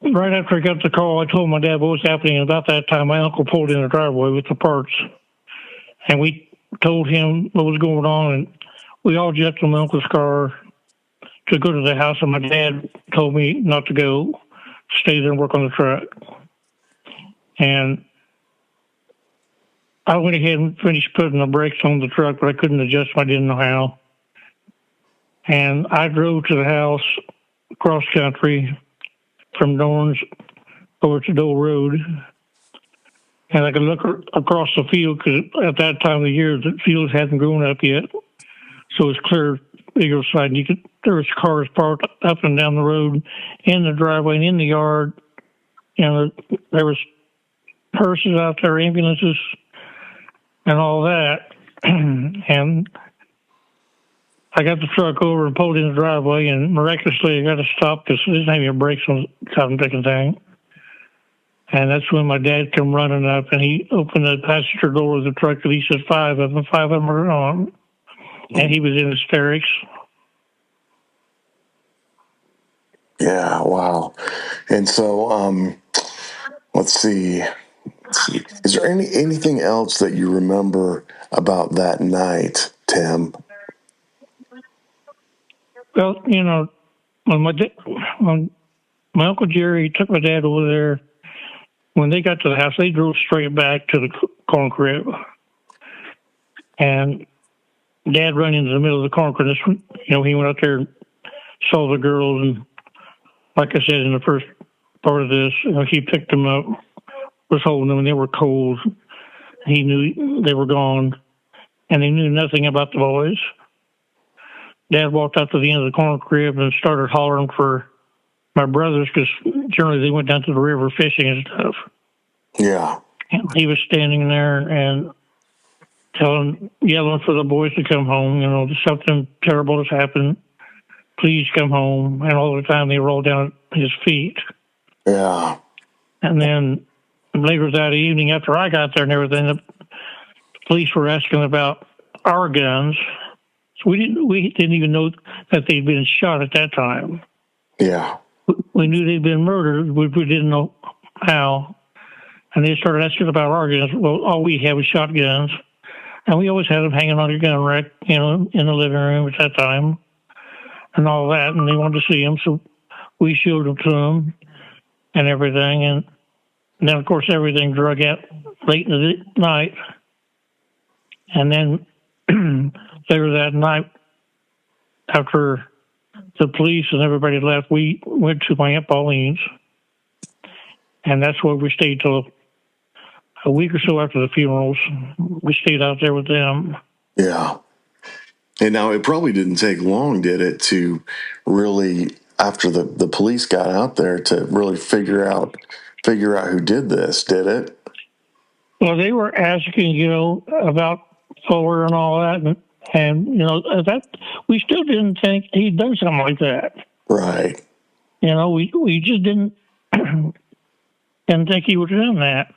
right after I got the call, I told my dad what was happening. And about that time, my uncle pulled in the driveway with the parts, and we told him what was going on, and we all jumped in my uncle's car to go to the house, and my dad told me not to go, stay there and work on the truck. And I went ahead and finished putting the brakes on the truck, but I couldn't adjust them. I didn't know how. And I drove to the house cross country from Dorns over to Dole Road. And I could look across the field, because at that time of the year, the fields hadn't grown up yet. So it's clear bigger side. There was cars parked up and down the road, in the driveway and in the yard. There was hearses out there, ambulances, and all that. And I got the truck over and pulled in the driveway, and miraculously I got to stop because it didn't have any brakes on the cotton picking thing. And that's when my dad came running up, and he opened the passenger door of the truck, and he said, five of them are gone. And he was in hysterics. Yeah, wow. And so, let's see. Is there anything else that you remember about that night, Tim? Well, when my Uncle Jerry took my dad over there, when they got to the house, they drove straight back to the corn crib. And Dad ran into the middle of the corn crib. He went out there and saw the girls, and like I said in the first part of this, he picked them up, was holding them, and they were cold. He knew they were gone, and he knew nothing about the boys. Dad walked out to the end of the corn crib and started hollering for my brothers because generally they went down to the river fishing and stuff. Yeah. And he was standing there and yelling for the boys to come home. You know, something terrible has happened. Please come home. And all the time they rolled down his feet. Yeah. And then later that evening, after I got there and everything, the police were asking about our guns. So we didn't even know that they'd been shot at that time. Yeah. We knew they'd been murdered, but we didn't know how. And they started asking about our guns. Well, all we had was shotguns. And we always had them hanging on your gun rack, you know, in the living room at that time and all that. And they wanted to see them, so we showed them to them and everything. And then, of course, everything drug out late in the night. And then later that night, after the police and everybody left, we went to my Aunt Pauline's. And that's where we stayed till a week or so after the funerals. We stayed out there with them. Yeah. And now it probably didn't take long, did it, to really, after the police got out there, to really figure out who did this, did it? Well, they were asking, you know, about Fuller and all that, and you know, that we still didn't think he'd done something like that. Right. You know, we just didn't think he would have done that.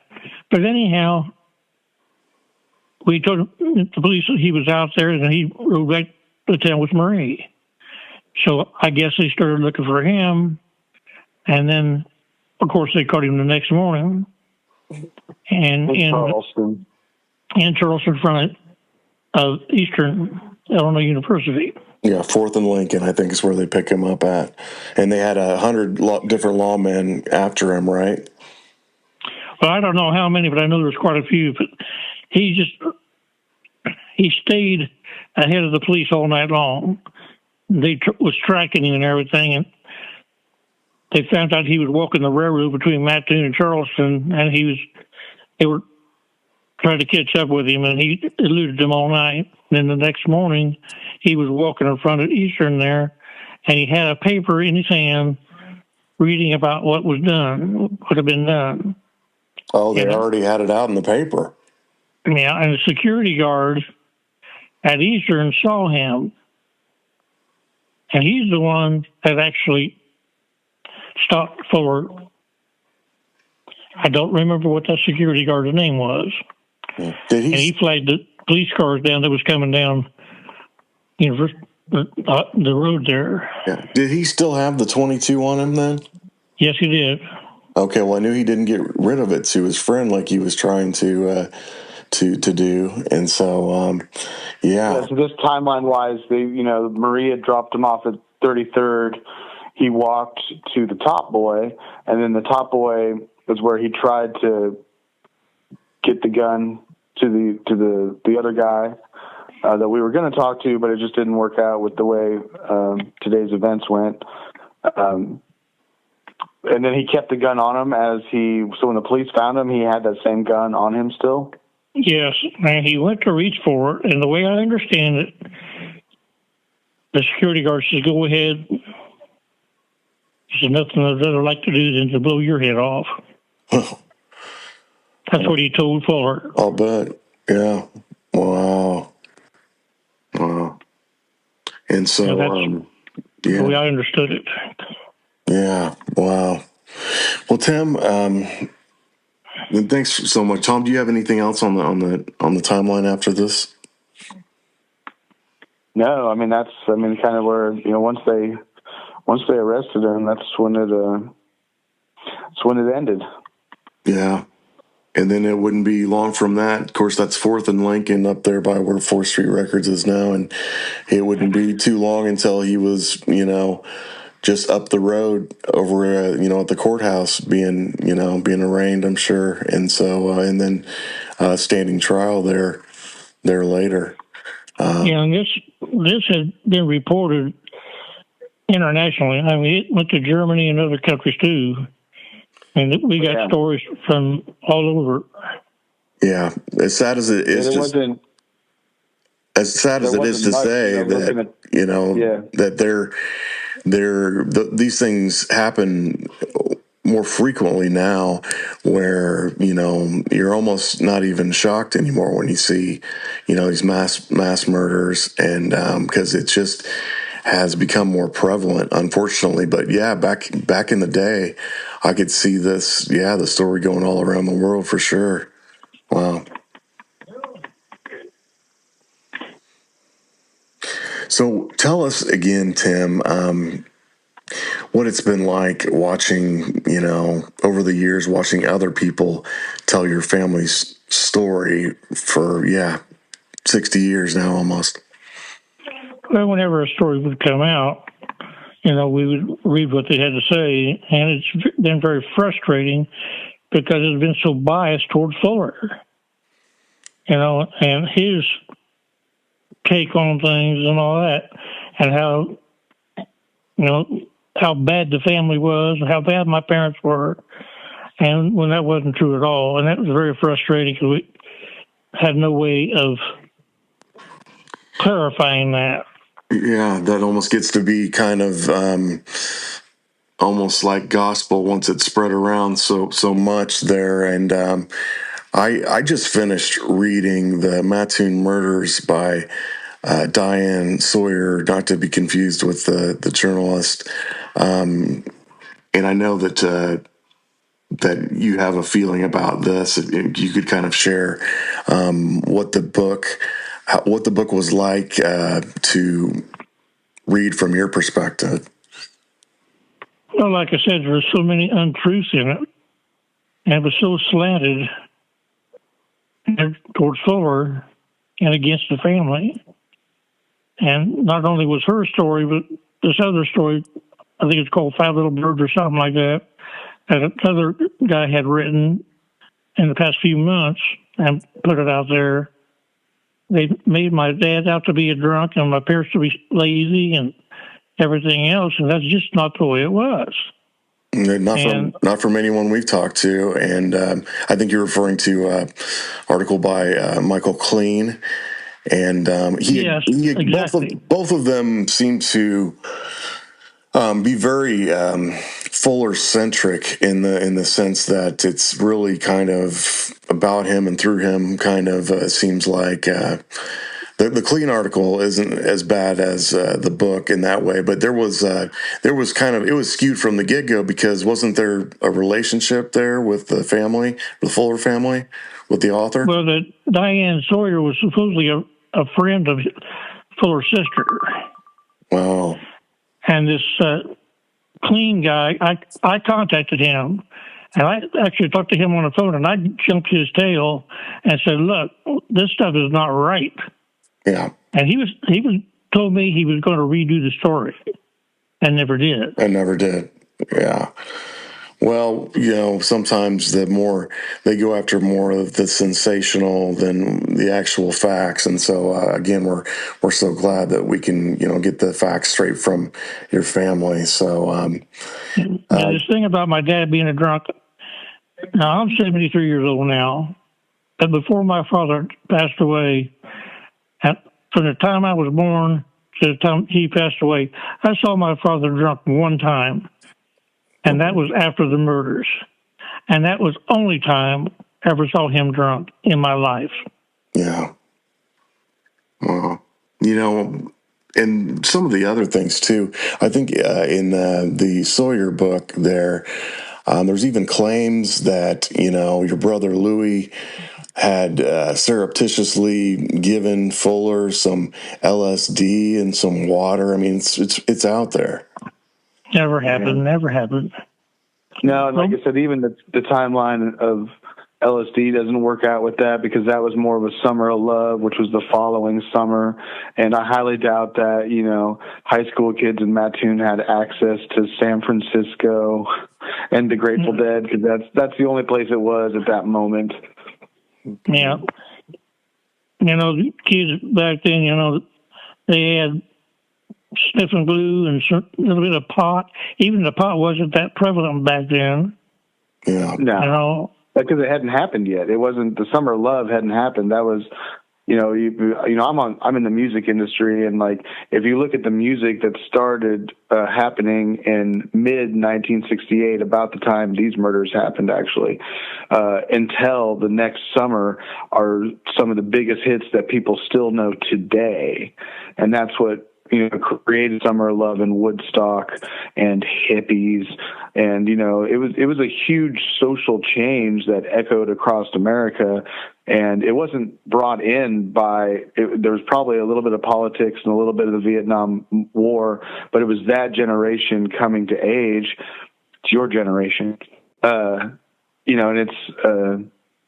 But anyhow, we told the police that he was out there, and he rode back to town with Marie. So I guess they started looking for him, and then, of course, they caught him the next morning. And in Charleston, in front of Eastern Illinois University. Yeah, 4th and Lincoln, I think, is where they pick him up at. And they had 100 different lawmen after him, right? Well, I don't know how many, but I know there's quite a few. But he stayed ahead of the police all night long. They was tracking him and everything, and they found out he was walking the railroad between Mattoon and Charleston, and they were trying to catch up with him, and he eluded them all night. And then the next morning, he was walking in front of Eastern there, and he had a paper in his hand reading about what was done, what had been done. Oh, they already had it out in the paper. Yeah, and the security guard at Eastern saw him, and he's the one that actually stopped Fuller. I don't remember what that security guard's name was. Did he? And he flagged the police cars down that was coming down, you know, the road there. Yeah. Did he still have the 22 on him then? Yes, he did. Okay, well, I knew he didn't get rid of it to his friend like he was trying to do, and so yeah. So this timeline wise, Marie had dropped him off at 33rd. He walked to the Top Boy, and then the Top Boy was where he tried to get the gun to the other guy that we were going to talk to, but it just didn't work out with the way today's events went. And then he kept the gun on him so when the police found him, he had that same gun on him still? Yes, and he went to reach for it, and the way I understand it, the security guard said, "Go ahead." He said, "Nothing I'd rather like to do than to blow your head off." That's what he told Fuller. I'll bet. Yeah. Wow. And so, that's the way I understood it. Yeah. Wow. Well, Tim, thanks so much. Tom, do you have anything else on the timeline after this? No, I mean that's kind of where once they arrested him, that's when it ended. Yeah. And then it wouldn't be long from that. Of course, that's 4th and Lincoln up there by where 4th Street Records is now. And it wouldn't be too long until he was, just up the road over, at the courthouse being arraigned, I'm sure. And so, and then standing trial there later. Yeah, and this had been reported internationally. I mean, it went to Germany and other countries too. And we got stories from all over. Yeah, as sad as it is, as sad as There it is wasn't to much, say looking that, at, yeah. that these things happen more frequently now, where you're almost not even shocked anymore when you see these mass murders, and because it just has become more prevalent, unfortunately. But yeah, back in the day, I could see this, the story going all around the world for sure. Wow. So tell us again, Tim, what it's been like watching, over the years, watching other people tell your family's story for, 60 years now almost. Well, whenever a story would come out, we would read what they had to say, and it's been very frustrating because it's been so biased towards Fuller, and his take on things and all that, and how bad the family was and how bad my parents were, and when that wasn't true at all. And that was very frustrating because we had no way of clarifying that. Yeah, that almost gets to be kind of almost like gospel once it's spread around so much there. And I just finished reading the Mattoon Murders by Diane Sawyer, not to be confused with the journalist. And I know that you have a feeling about this. If you could kind of share what the book was like to read from your perspective. Well, like I said, there were so many untruths in it, and it was so slanted towards Fuller and against the family. And not only was her story, but this other story, I think it's called Five Little Birds or something like that another guy had written in the past few months and put it out there. They made my dad out to be a drunk and my parents to be lazy and everything else, and that's just not the way it was. Not from anyone we've talked to, and I think you're referring to an article by Michael McClain, and yes, exactly. Both of them seem to be very Fuller centric in the sense that it's really kind of about him and through him. Kind of seems like. The Clean article isn't as bad as the book in that way, but there was kind of, it was skewed from the get-go because wasn't there a relationship there with the family, the Fuller family, with the author? Well, Diane Sawyer was supposedly a friend of Fuller's sister. Wow. And this Clean guy, I contacted him, and I actually talked to him on the phone, and I jumped his tail and said, look, this stuff is not right. Yeah. And he told me he was going to redo the story and never did. Yeah. Well, sometimes the more they go after more of the sensational than the actual facts. And so, again, we're so glad that we can, get the facts straight from your family. So, this thing about my dad being a drunk, now I'm 73 years old now, but before my father passed away, from the time I was born to the time he passed away, I saw my father drunk one time, and that was after the murders. And that was the only time I ever saw him drunk in my life. Yeah. Well, and some of the other things, too. I think in the Sawyer book there's even claims that, your brother Louis had surreptitiously given Fuller some LSD and some water. I mean, it's out there. Never happened. No, and like I said, even the timeline of LSD doesn't work out with that because that was more of a summer of love, which was the following summer. And I highly doubt that, high school kids in Mattoon had access to San Francisco and the Grateful Dead because that's the only place it was at that moment. Yeah. The kids back then, they had sniffing glue and a little bit of pot. Even the pot wasn't that prevalent back then. Yeah. No. Because it hadn't happened yet. It wasn't, the summer of love hadn't happened. That was, I'm in the music industry, and like if you look at the music that started happening in mid 1968, about the time these murders happened, actually, until the next summer, are some of the biggest hits that people still know today, and that's what created Summer of Love and Woodstock and hippies. And, it was a huge social change that echoed across America. And it wasn't brought in there was probably a little bit of politics and a little bit of the Vietnam War, but it was that generation coming to age. It's your generation. And it's,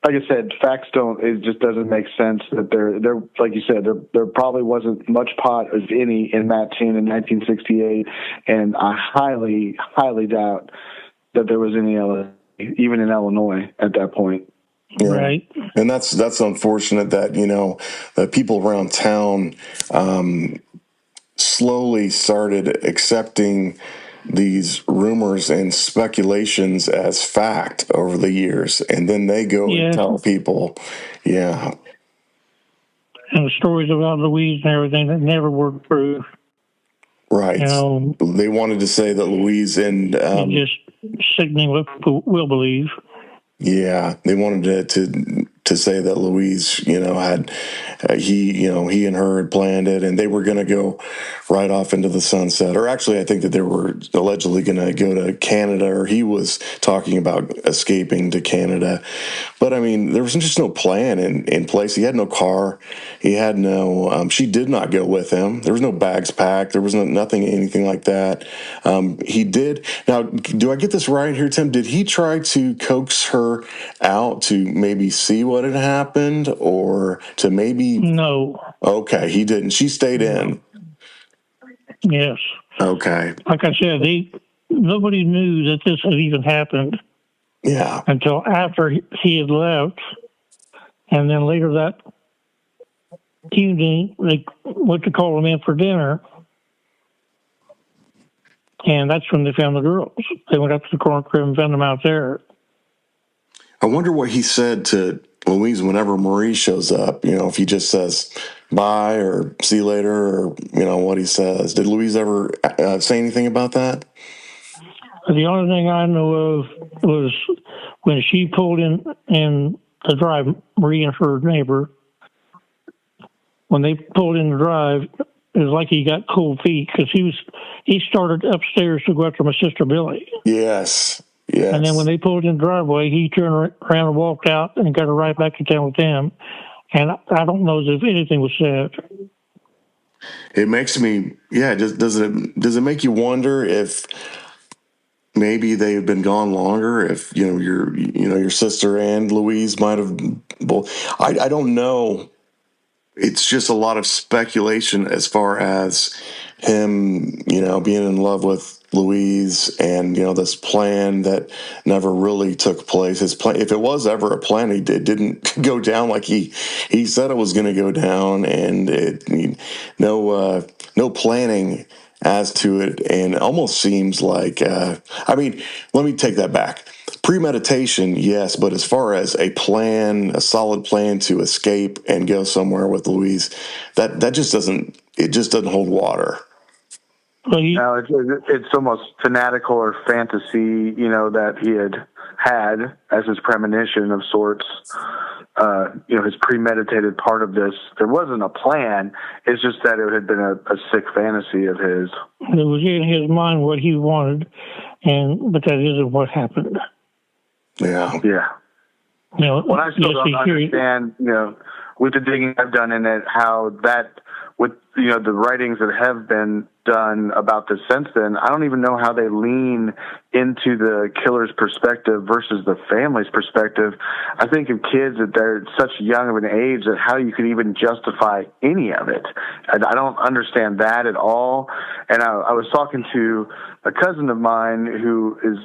like I said, facts it just doesn't make sense that they're like you said, there probably wasn't much pot, if any, in Mattoon in 1968. And I highly, highly doubt that there was any, even in Illinois at that point. Yeah. Right. And that's unfortunate that, that people around town, slowly started accepting these rumors and speculations as fact over the years, and then they go and tell people, and the stories about Louise and everything that never were true. Right. They wanted to say that Louise and just sickening what people will believe. Yeah, they wanted to say that Louise, had he and her had planned it, and they were going to go right off into the sunset. Or actually, I think that they were allegedly going to go to Canada, or he was talking about escaping to Canada. But I mean, there was just no plan in place. He had no car. He had no. She did not go with him. There was no bags packed. There was anything like that. He did. Now, do I get this right here, Tim? Did he try to coax her out to maybe see what had happened, or to maybe? No. Okay, he didn't. She stayed in. Yes. Okay. Like I said, nobody knew that this had even happened. Yeah. Until after he had left, and then later that evening they went to call him in for dinner, and that's when they found the girls. They went up to the corn crib and found them out there. I wonder what he said to Louise whenever Marie shows up. If he just says bye or see you later, or what he says. Did Louise ever say anything about that? The only thing I know of was when she pulled in the drive, Marie and her neighbor, when they pulled in the drive, it was like he got cold feet because he started upstairs to go after my sister Billy. Yes. And then when they pulled in the driveway, he turned around and walked out and got her right back to town with them. And I don't know if anything was said. It makes me, does it make you wonder if maybe they've been gone longer? If your sister and Louise might have both. I don't know. It's just a lot of speculation as far as him, being in love with Louise, and this plan that never really took place. His plan, if it was ever a plan, it didn't go down like he said it was going to go down, and no planning as to it, and it almost seems like let me take that back. Premeditation, yes, but as far as a solid plan to escape and go somewhere with Louise, that just doesn't hold water. No, it's almost fanatical or fantasy, that he had as his premonition of sorts. His premeditated part of this. There wasn't a plan. It's just that it had been a sick fantasy of his. It was in his mind what he wanted, but that isn't what happened. Yeah. Well, I still don't understand, with the digging I've done in it, how that, with, the writings that have been done about this since then, I don't even know how they lean into the killer's perspective versus the family's perspective. I think of kids that they're such young of an age that how you could even justify any of it. I don't understand that at all. And I was talking to a cousin of mine who is,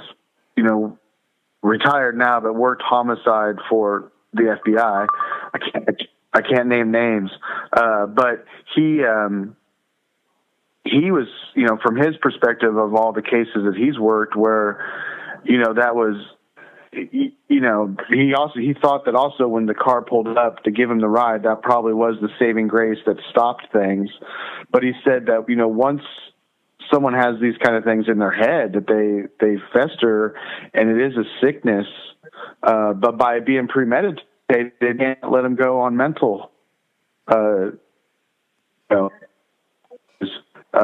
retired now, but worked homicide for the FBI. I can't name names, but he was, from his perspective of all the cases that he's worked, where, that was, you know, he thought that also when the car pulled up to give him the ride, that probably was the saving grace that stopped things. But he said that, you know, once someone has these kind of things in their head, that they fester, and it is a sickness. But by being premeditated, they can't let him go on mental, you know,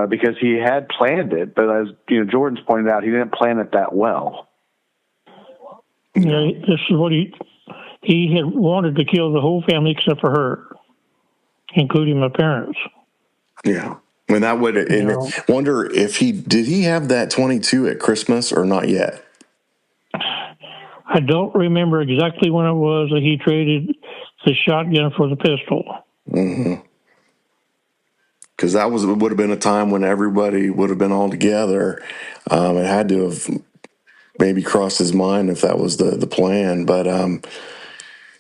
because he had planned it. But as you know, Jordan's pointed out, he didn't plan it that well. Yeah, this is what he had wanted to kill the whole family except for her, including my parents. Yeah. And that would, and wonder if did he have that 22 at Christmas or not yet? I don't remember exactly when it was that he traded the shotgun for the pistol. Mm-hmm. Because that would have been a time when everybody would have been all together. It had to have maybe crossed his mind if that was the plan. But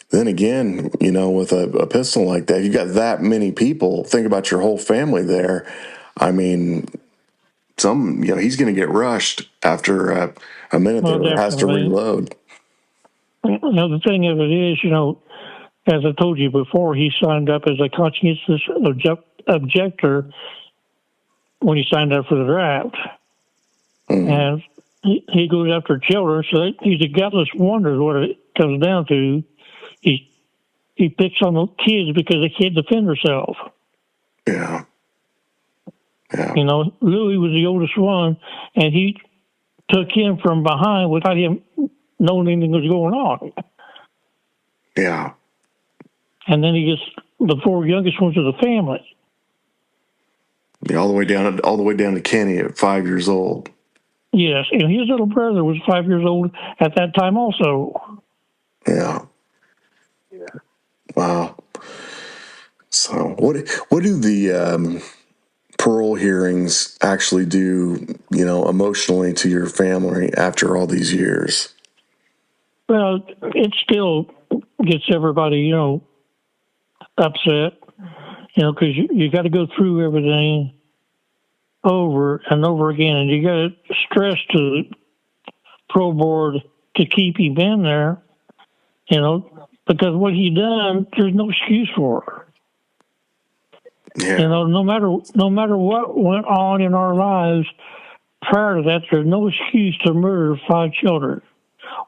then again, you know, with a pistol like that, you've got that many people. Think about your whole family there. I mean, you know, he's going to get rushed after a minute there, has to reload. You know, the thing of it is, you know, as I told you before, he signed up as a conscientious objector when he signed up for the draft. Mm-hmm. And he goes after children, so he's a gutless wonder is what it comes down to. He picks on the kids because they can't defend themselves. Yeah. Yeah. You know, Louis was the oldest one, and he took him from behind without him knowing anything was going on. Yeah. And then he gets the four youngest ones of the family. Yeah, all the way down to Kenny at 5 years old. Yes, and his little brother was 5 years old at that time also. Yeah. Yeah. Wow. So what do the parole hearings actually do, you know, emotionally to your family after all these years? Well, it still gets everybody, you know, upset, you know, because you got to go through everything over and over again, and you got to stress to the pro board to keep him in there, you know, because what he done, there's no excuse for. Yeah. You know, no matter what went on in our lives prior to that, there's no excuse to murder 5 children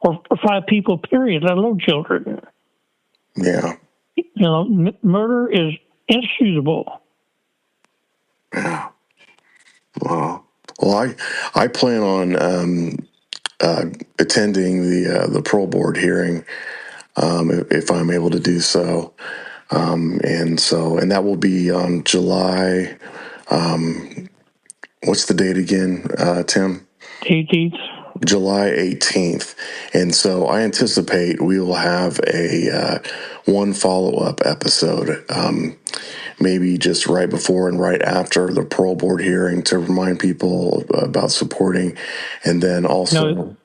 or 5 people, period, let alone children. Yeah. You know, murder is inexcusable. Yeah. Wow. Well, I plan on attending the parole board hearing if I'm able to do so, and that will be on July. What's the date again, Tim? 18th. July 18th. And so I anticipate we will have a one follow-up episode, maybe just right before and right after the parole board hearing to remind people about supporting. And then also... Now,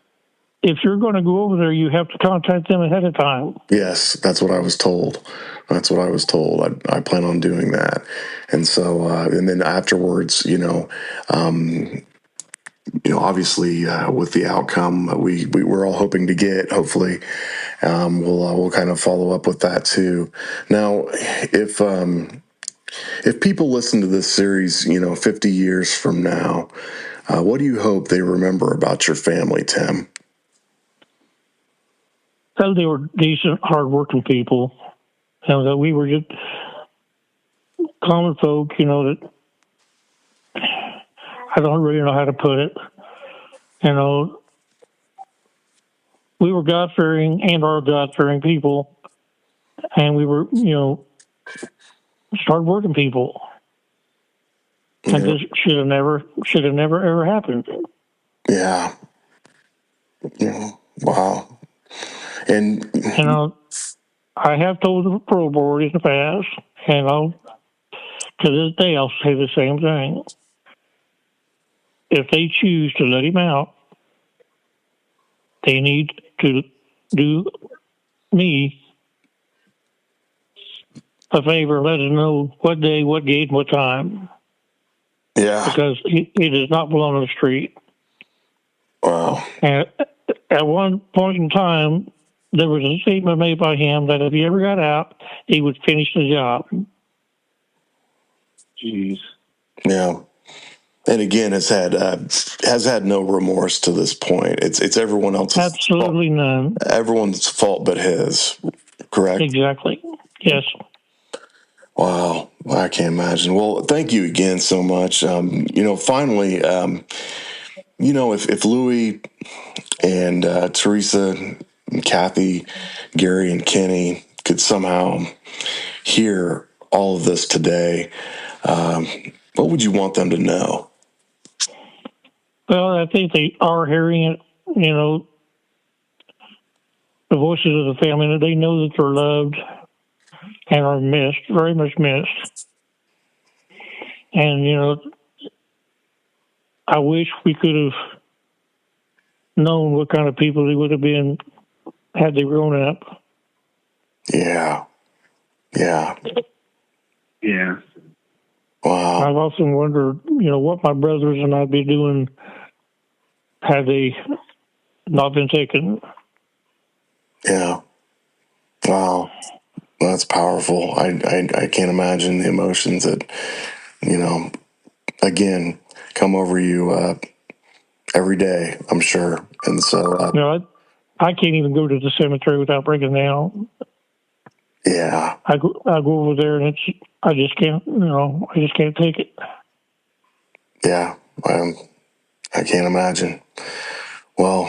if you're going to go over there, you have to contact them ahead of time. Yes, that's what I was told. I plan on doing that. And so, and then afterwards, you know, obviously, with the outcome we're all hoping to get, hopefully, we'll kind of follow up with that too. Now, if people listen to this series, you know, 50 years from now, what do you hope they remember about your family, Tim? Well, they were decent, hardworking people, and that we were just common folk. You know, that I don't really know how to put it. You know, we were God-fearing and are God-fearing people, and we were, you know, hard-working people. Yeah. And this should have never ever happened. Yeah. Yeah. Wow. And you know, I have told the parole board in the past, and to this day I'll say the same thing. If they choose to let him out, they need to do me a favor, let us know what day, what gate, what time. Yeah. Because he does not belong on the street. Wow. And at one point in time, there was a statement made by him that if he ever got out, he would finish the job. Jeez. Yeah. And again, has had no remorse to this point. It's everyone else's Absolutely fault. none. Everyone's fault but his. Correct? Exactly. Yes. Wow, I can't imagine. Well, thank you again so much. Finally, if Louie and Teresa, and Kathy, Gary, and Kenny could somehow hear all of this today, what would you want them to know? Well, I think they are hearing it, the voices of the family, that they know that they're loved and are missed, very much missed. And, I wish we could have known what kind of people they would have been had they grown up. Yeah. Yeah. Yeah. Wow. I've often wondered, what my brothers and I'd be doing had they not been taken. Yeah. Wow. That's powerful. I can't imagine the emotions that, again, come over you every day, I'm sure. And so, I can't even go to the cemetery without breaking down. yeah. I go over there and I just can't take it. Yeah. I can't imagine. Well,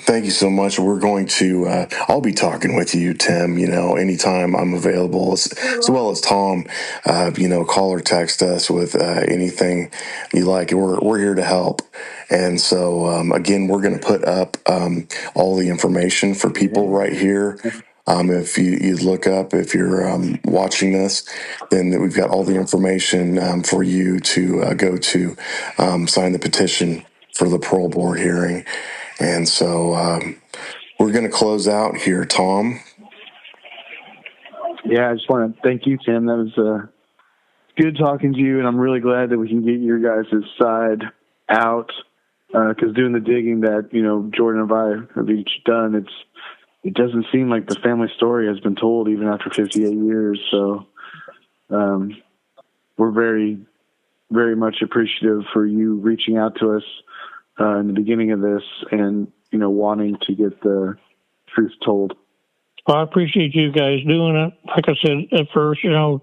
thank you so much. We're going to, I'll be talking with you, Tim, anytime I'm available, as well as Tom, call or text us with anything you like. We're here to help. And so, again, we're going to put up all the information for people right here. If you look up, if you're watching this, then we've got all the information for you to go to sign the petition for the parole board hearing. And so we're going to close out here, Tom. Yeah, I just want to thank you, Tim. That was good talking to you, and I'm really glad that we can get your guys' side out, because doing the digging that, Jordan and I have each done, it doesn't seem like the family story has been told even after 58 years. So we're very, very much appreciative for you reaching out to us in the beginning of this and, wanting to get the truth told. Well, I appreciate you guys doing it. Like I said at first, for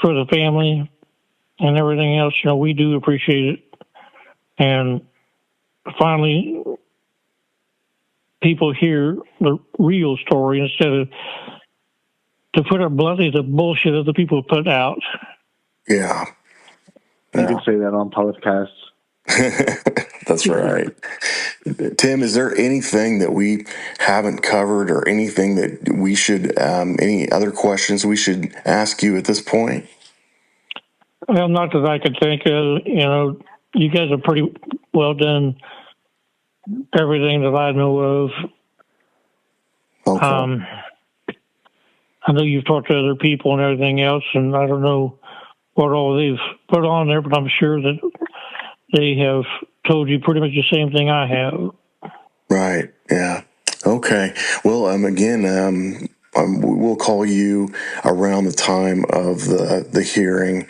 the family and everything else, we do appreciate it. And finally, people hear the real story instead of, to put it bluntly, the bullshit that the people put out. Yeah. You can say that on podcasts. That's right. Tim, is there anything that we haven't covered or anything that we should, any other questions we should ask you at this point? Well, not that I could think of. You guys have pretty well done everything that I know of. Okay. I know you've talked to other people and everything else, and I don't know what all they've put on there, but I'm sure that they have told you pretty much the same thing I have. Right. Yeah. Okay. Well, again, we'll call you around the time of the hearing,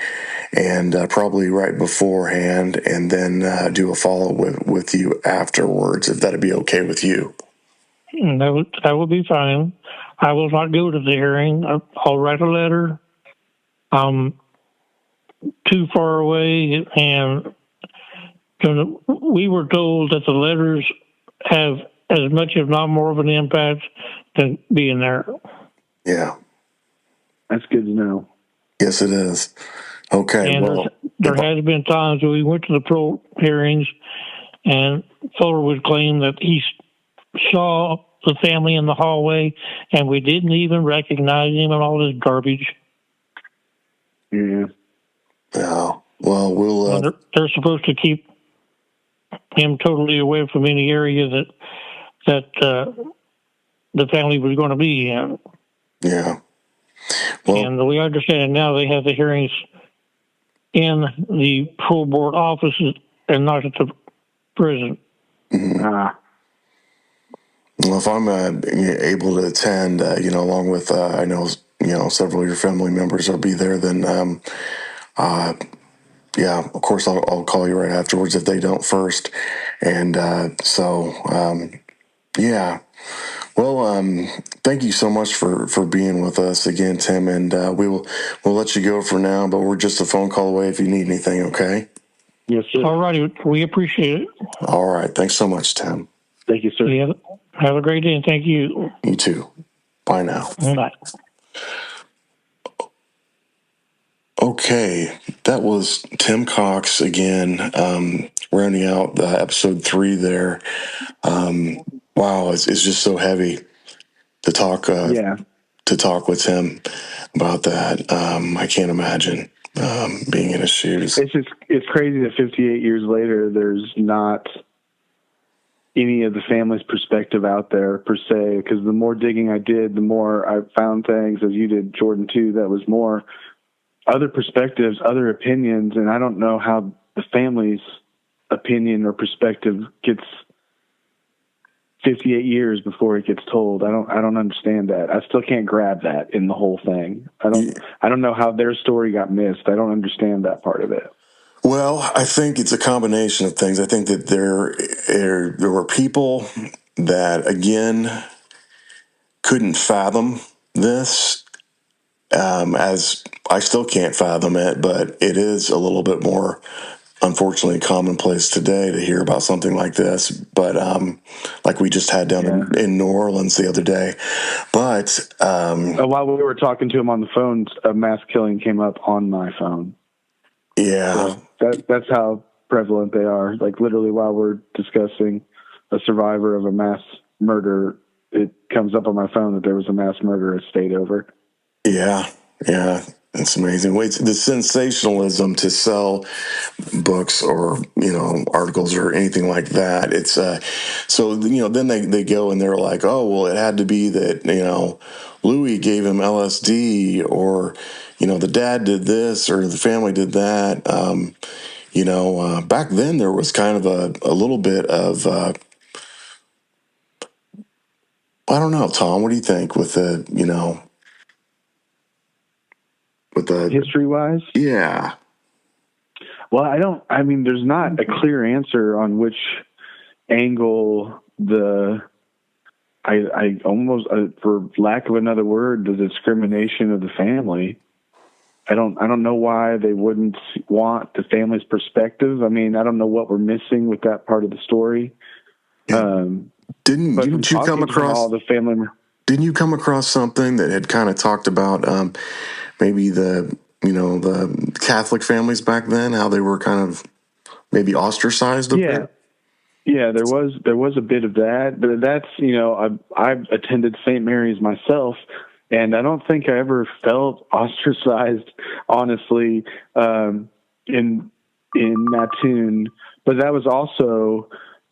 and probably right beforehand, and then do a follow with you afterwards, if that'd be okay with you. That would be fine. I will not go to the hearing. I'll write a letter. I'm too far away, and we were told that the letters have as much, if not more, of an impact than being there. Yeah. That's good to know. Yes, it is. Okay. And well, there has been times when we went to the parole hearings, and Fuller would claim that he saw the family in the hallway, and we didn't even recognize him and all this garbage. Yeah. Yeah. Well, we'll. They're supposed to keep him totally away from any area that the family was going to be in. Yeah. Well, and the way I understand it now, they have the hearings in the parole board offices and not at the prison. Mm-hmm. Well, if I'm able to attend, along with I know several of your family members will be there, then yeah, of course I'll call you right afterwards if they don't first, and yeah. Well, thank you so much for being with us again, Tim, and we'll let you go for now, but we're just a phone call away if you need anything. Okay. Yes, sir. All righty. We appreciate it. All right. Thanks so much, Tim. Thank you, sir. Yeah, have a great day, and thank you. You too. Bye now. Bye. Okay, that was Tim Cox again, rounding out episode 3 there. Wow, it's just so heavy to talk. To talk with him about that. I can't imagine being in his shoes. It's crazy that 58 years later, there's not any of the family's perspective out there per se, because the more digging I did, the more I found things, as you did, Jordan, too, that was more other perspectives, other opinions, and I don't know how the family's opinion or perspective gets 58 years before it gets told. I don't understand that. I still can't grab that in the whole thing. I don't know how their story got missed. I don't understand that part of it. Well, I think it's a combination of things. I think that there were people that, again, couldn't fathom this, as I still can't fathom it, but it is a little bit more, unfortunately, commonplace today to hear about something like this. But like we just had down in New Orleans the other day. But while we were talking to him on the phone, a mass killing came up on my phone. Yeah. So that's how prevalent they are. Like literally while we're discussing a survivor of a mass murder, it comes up on my phone that there was a mass murder a state over. Yeah. It's amazing. Wait, the sensationalism to sell books or, articles or anything like that. It's, so, then they go and they're like, oh, well, it had to be that, Louis gave him LSD or, the dad did this or the family did that. Back then there was kind of a little bit of, I don't know, Tom, what do you think with the, with the history-wise? Yeah. Well, there's not a clear answer on which angle I almost, for lack of another word, the discrimination of the family. I don't know why they wouldn't want the family's perspective. I don't know what we're missing with that part of the story. Didn't you come across all the family? Didn't you come across something that had kind of talked about maybe the Catholic families back then, how they were kind of maybe ostracized a bit? Yeah, there was a bit of that, but that's I've attended St. Mary's myself, and I don't think I ever felt ostracized, honestly, in Mattoon. But that was also,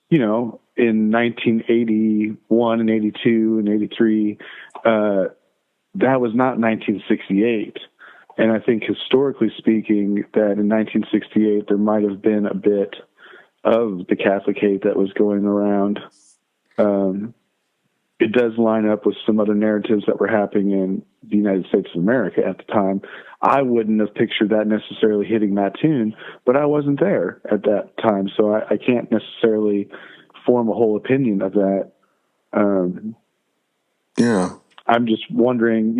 in 1981 and 82 and 83, that was not 1968. And I think historically speaking that in 1968, there might have been a bit of the Catholic hate that was going around. It does line up with some other narratives that were happening in the United States of America at the time. I wouldn't have pictured that necessarily hitting Mattoon, but I wasn't there at that time, so I can't necessarily form a whole opinion of that. Yeah. I'm just wondering,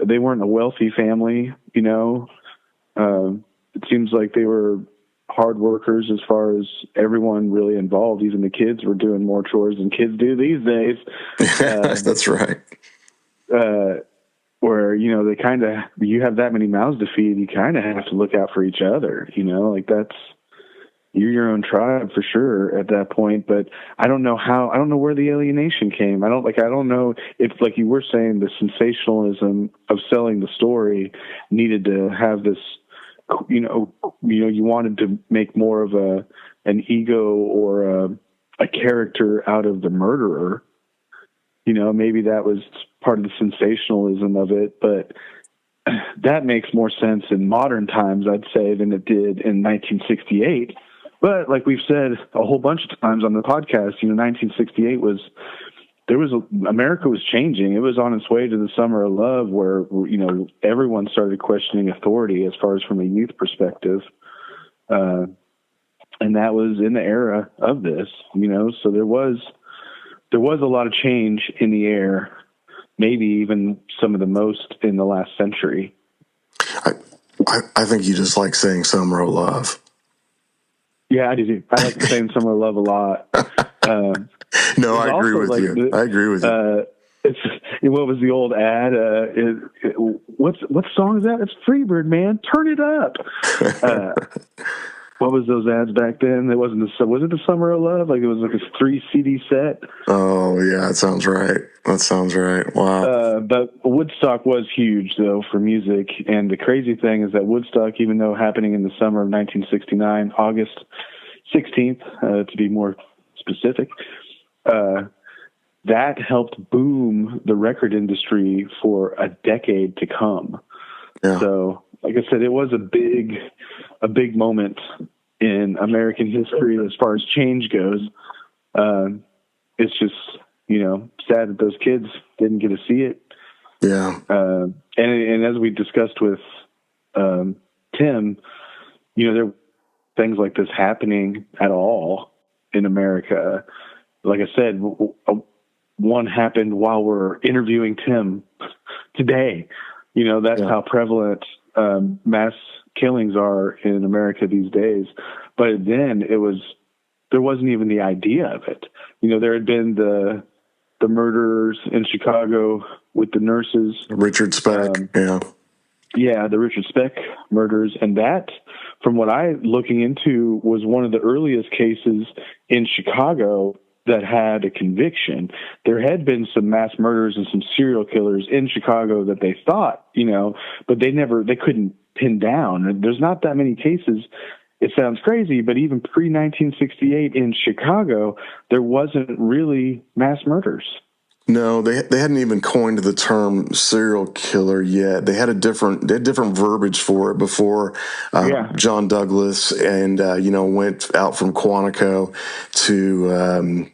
they weren't a wealthy family, it seems like they were hard workers as far as everyone really involved. Even the kids were doing more chores than kids do these days. That's right. Where, they kind of, you have that many mouths to feed, you kind of have to look out for each other, that's, you're your own tribe for sure at that point. But I don't know where the alienation came. I don't know if, like you were saying, the sensationalism of selling the story needed to have this, you wanted to make more of an ego or a character out of the murderer. Maybe that was part of the sensationalism of it, but that makes more sense in modern times, I'd say, than it did in 1968 But like we've said a whole bunch of times on the podcast, 1968 America was changing. It was on its way to the Summer of Love, where everyone started questioning authority as far as from a youth perspective, and that was in the era of this. So there was a lot of change in the air, maybe even some of the most in the last century. I think you just like saying Summer of Love. Yeah, I do. I like saying Summer of Love a lot. No, I agree with you. I agree with you. What was the old ad? What song is that? It's Freebird, man. Turn it up. What was those ads back then? Was it the Summer of Love? Like it was like a 3 CD set. Oh yeah, that sounds right. Wow. But Woodstock was huge though for music, and the crazy thing is that Woodstock, even though happening in the summer of 1969, August 16th, to be more specific, that helped boom the record industry for a decade to come. Yeah. So, like I said, it was a big moment in American history as far as change goes. It's just, sad that those kids didn't get to see it. Yeah. And as we discussed with Tim, there were things like this happening at all in America. Like I said, one happened while we're interviewing Tim today. That's how prevalent mass killings are in America these days. But then there wasn't even the idea of it. There had been the murderers in Chicago with the nurses. Richard Speck, Yeah, the Richard Speck murders. And that, from what looking into, was one of the earliest cases in Chicago that had a conviction. There had been some mass murders and some serial killers in Chicago that they thought, but they couldn't pin down. There's not that many cases. It sounds crazy, but even pre-1968 in Chicago, there wasn't really mass murders. No, they hadn't even coined the term serial killer yet. They had different verbiage for it before John Douglas and went out from Quantico to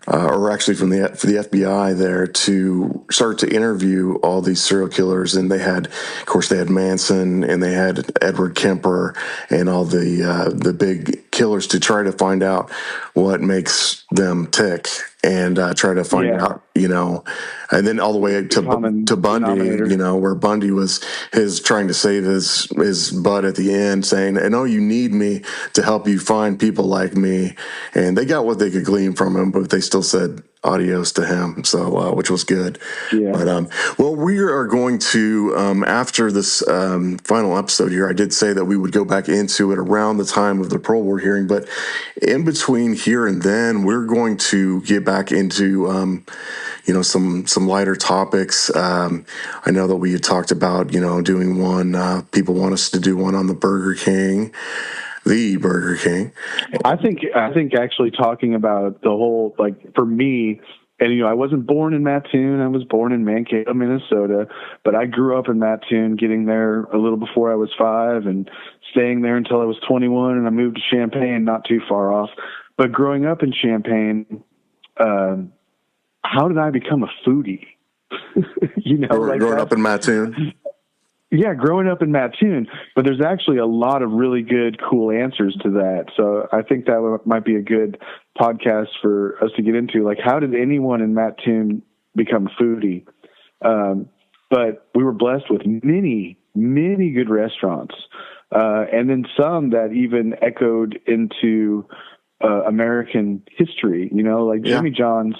or actually for the FBI there to start to interview all these serial killers. And they had Manson and they had Edward Kemper and all the big killers to try to find out what makes them tick and try to find out, and then all the way to Bundy, where Bundy was trying to save his butt at the end, saying, "I know you need me to help you find people like me," and they got what they could glean from him, but they still said adios to him, so which was good. Yeah. But we are going to after this final episode here, I did say that we would go back into it around the time of the parole board hearing, but in between here and then, we're going to get back into some lighter topics. I know that we had talked about doing one. People want us to do one on the Burger King. I think actually talking about the whole, like, for me, and I wasn't born in Mattoon. I was born in Mankato, Minnesota, but I grew up in Mattoon, getting there a little before I was 5 and staying there until I was 21, and I moved to Champaign, not too far off. But growing up in Champaign, how did I become a foodie? Growing up in Mattoon. Yeah, growing up in Mattoon, but there's actually a lot of really good, cool answers to that. So I think that might be a good podcast for us to get into. Like, how did anyone in Mattoon become a foodie? But we were blessed with many, many good restaurants, and then some that even echoed into American history. Like Jimmy John's.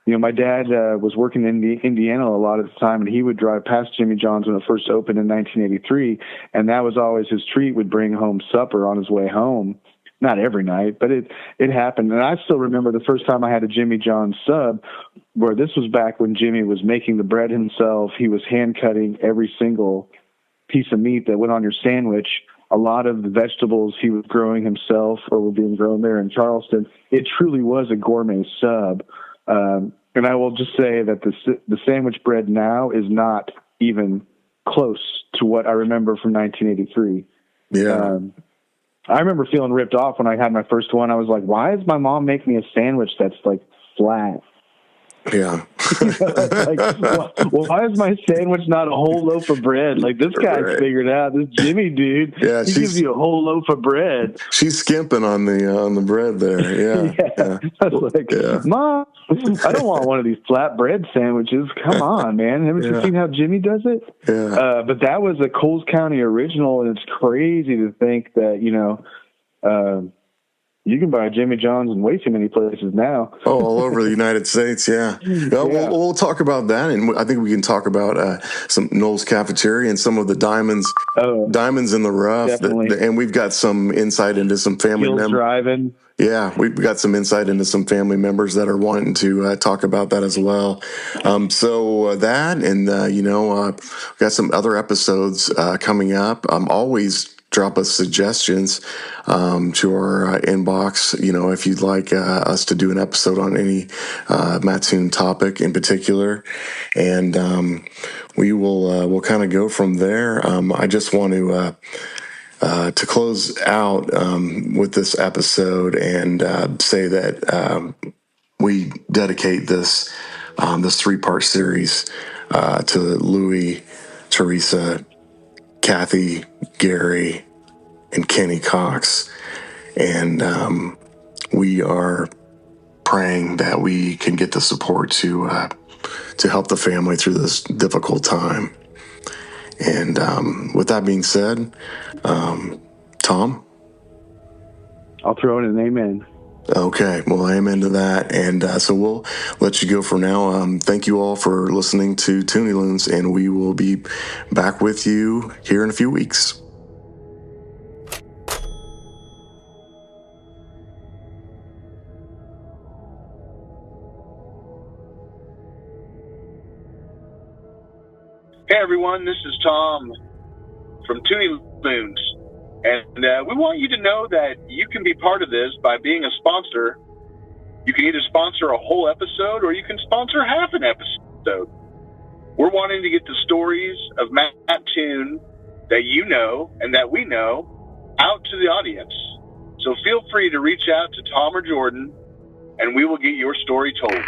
My dad was working in Indiana a lot of the time, and he would drive past Jimmy John's when it first opened in 1983, and that was always his treat. Would bring home supper on his way home. Not every night, but it happened. And I still remember the first time I had a Jimmy John's sub, where this was back when Jimmy was making the bread himself. He was hand-cutting every single piece of meat that went on your sandwich. A lot of the vegetables he was growing himself or were being grown there in Charleston. It truly was a gourmet sub. And I will just say that the sandwich bread now is not even close to what I remember from 1983. Yeah. I remember feeling ripped off when I had my first one. I was like, why does my mom make me a sandwich that's like flat? Yeah. Like, why is my sandwich not a whole loaf of bread? Like, this guy's Right. figured out. This Jimmy dude, Yeah, he gives you a whole loaf of bread. She's skimping on the bread there. Yeah. Yeah. I was like, Mom, I don't want one of these flat bread sandwiches. Come on, man. Haven't you seen how Jimmy does it? Yeah. But that was a Coles County original, and it's crazy to think that, you can buy Jimmy John's in way too many places now. Oh, all over the United States, yeah. We'll talk about that, and I think we can talk about some Noel's Cafeteria and some of the diamonds in the rough. And we've got some insight into some family members. Driving. Yeah, we've got some insight into some family members that are wanting to talk about that as well. So that, and we've got some other episodes coming up. Always drop us suggestions to our inbox, if you'd like us to do an episode on any Mattoon topic in particular, and we'll kind of go from there. I just want to close out with this episode and say that we dedicate this 3-part series to Louie, Teresa, Kathy, Gary, and Kenny Cox. And we are praying that we can get the support to help the family through this difficult time. And with that being said, Tom? I'll throw in an amen. Okay, well, amen to that. And so we'll let you go for now. Thank you all for listening to Toonie Loons, and we will be back with you here in a few weeks. Hey everyone, this is Tom from Toonie Loons, and we want you to know that you can be part of this by being a sponsor. You can either sponsor a whole episode or you can sponsor half an episode. We're wanting to get the stories of Mattoon that you know and that we know out to the audience. So feel free to reach out to Tom or Jordan, and we will get your story told.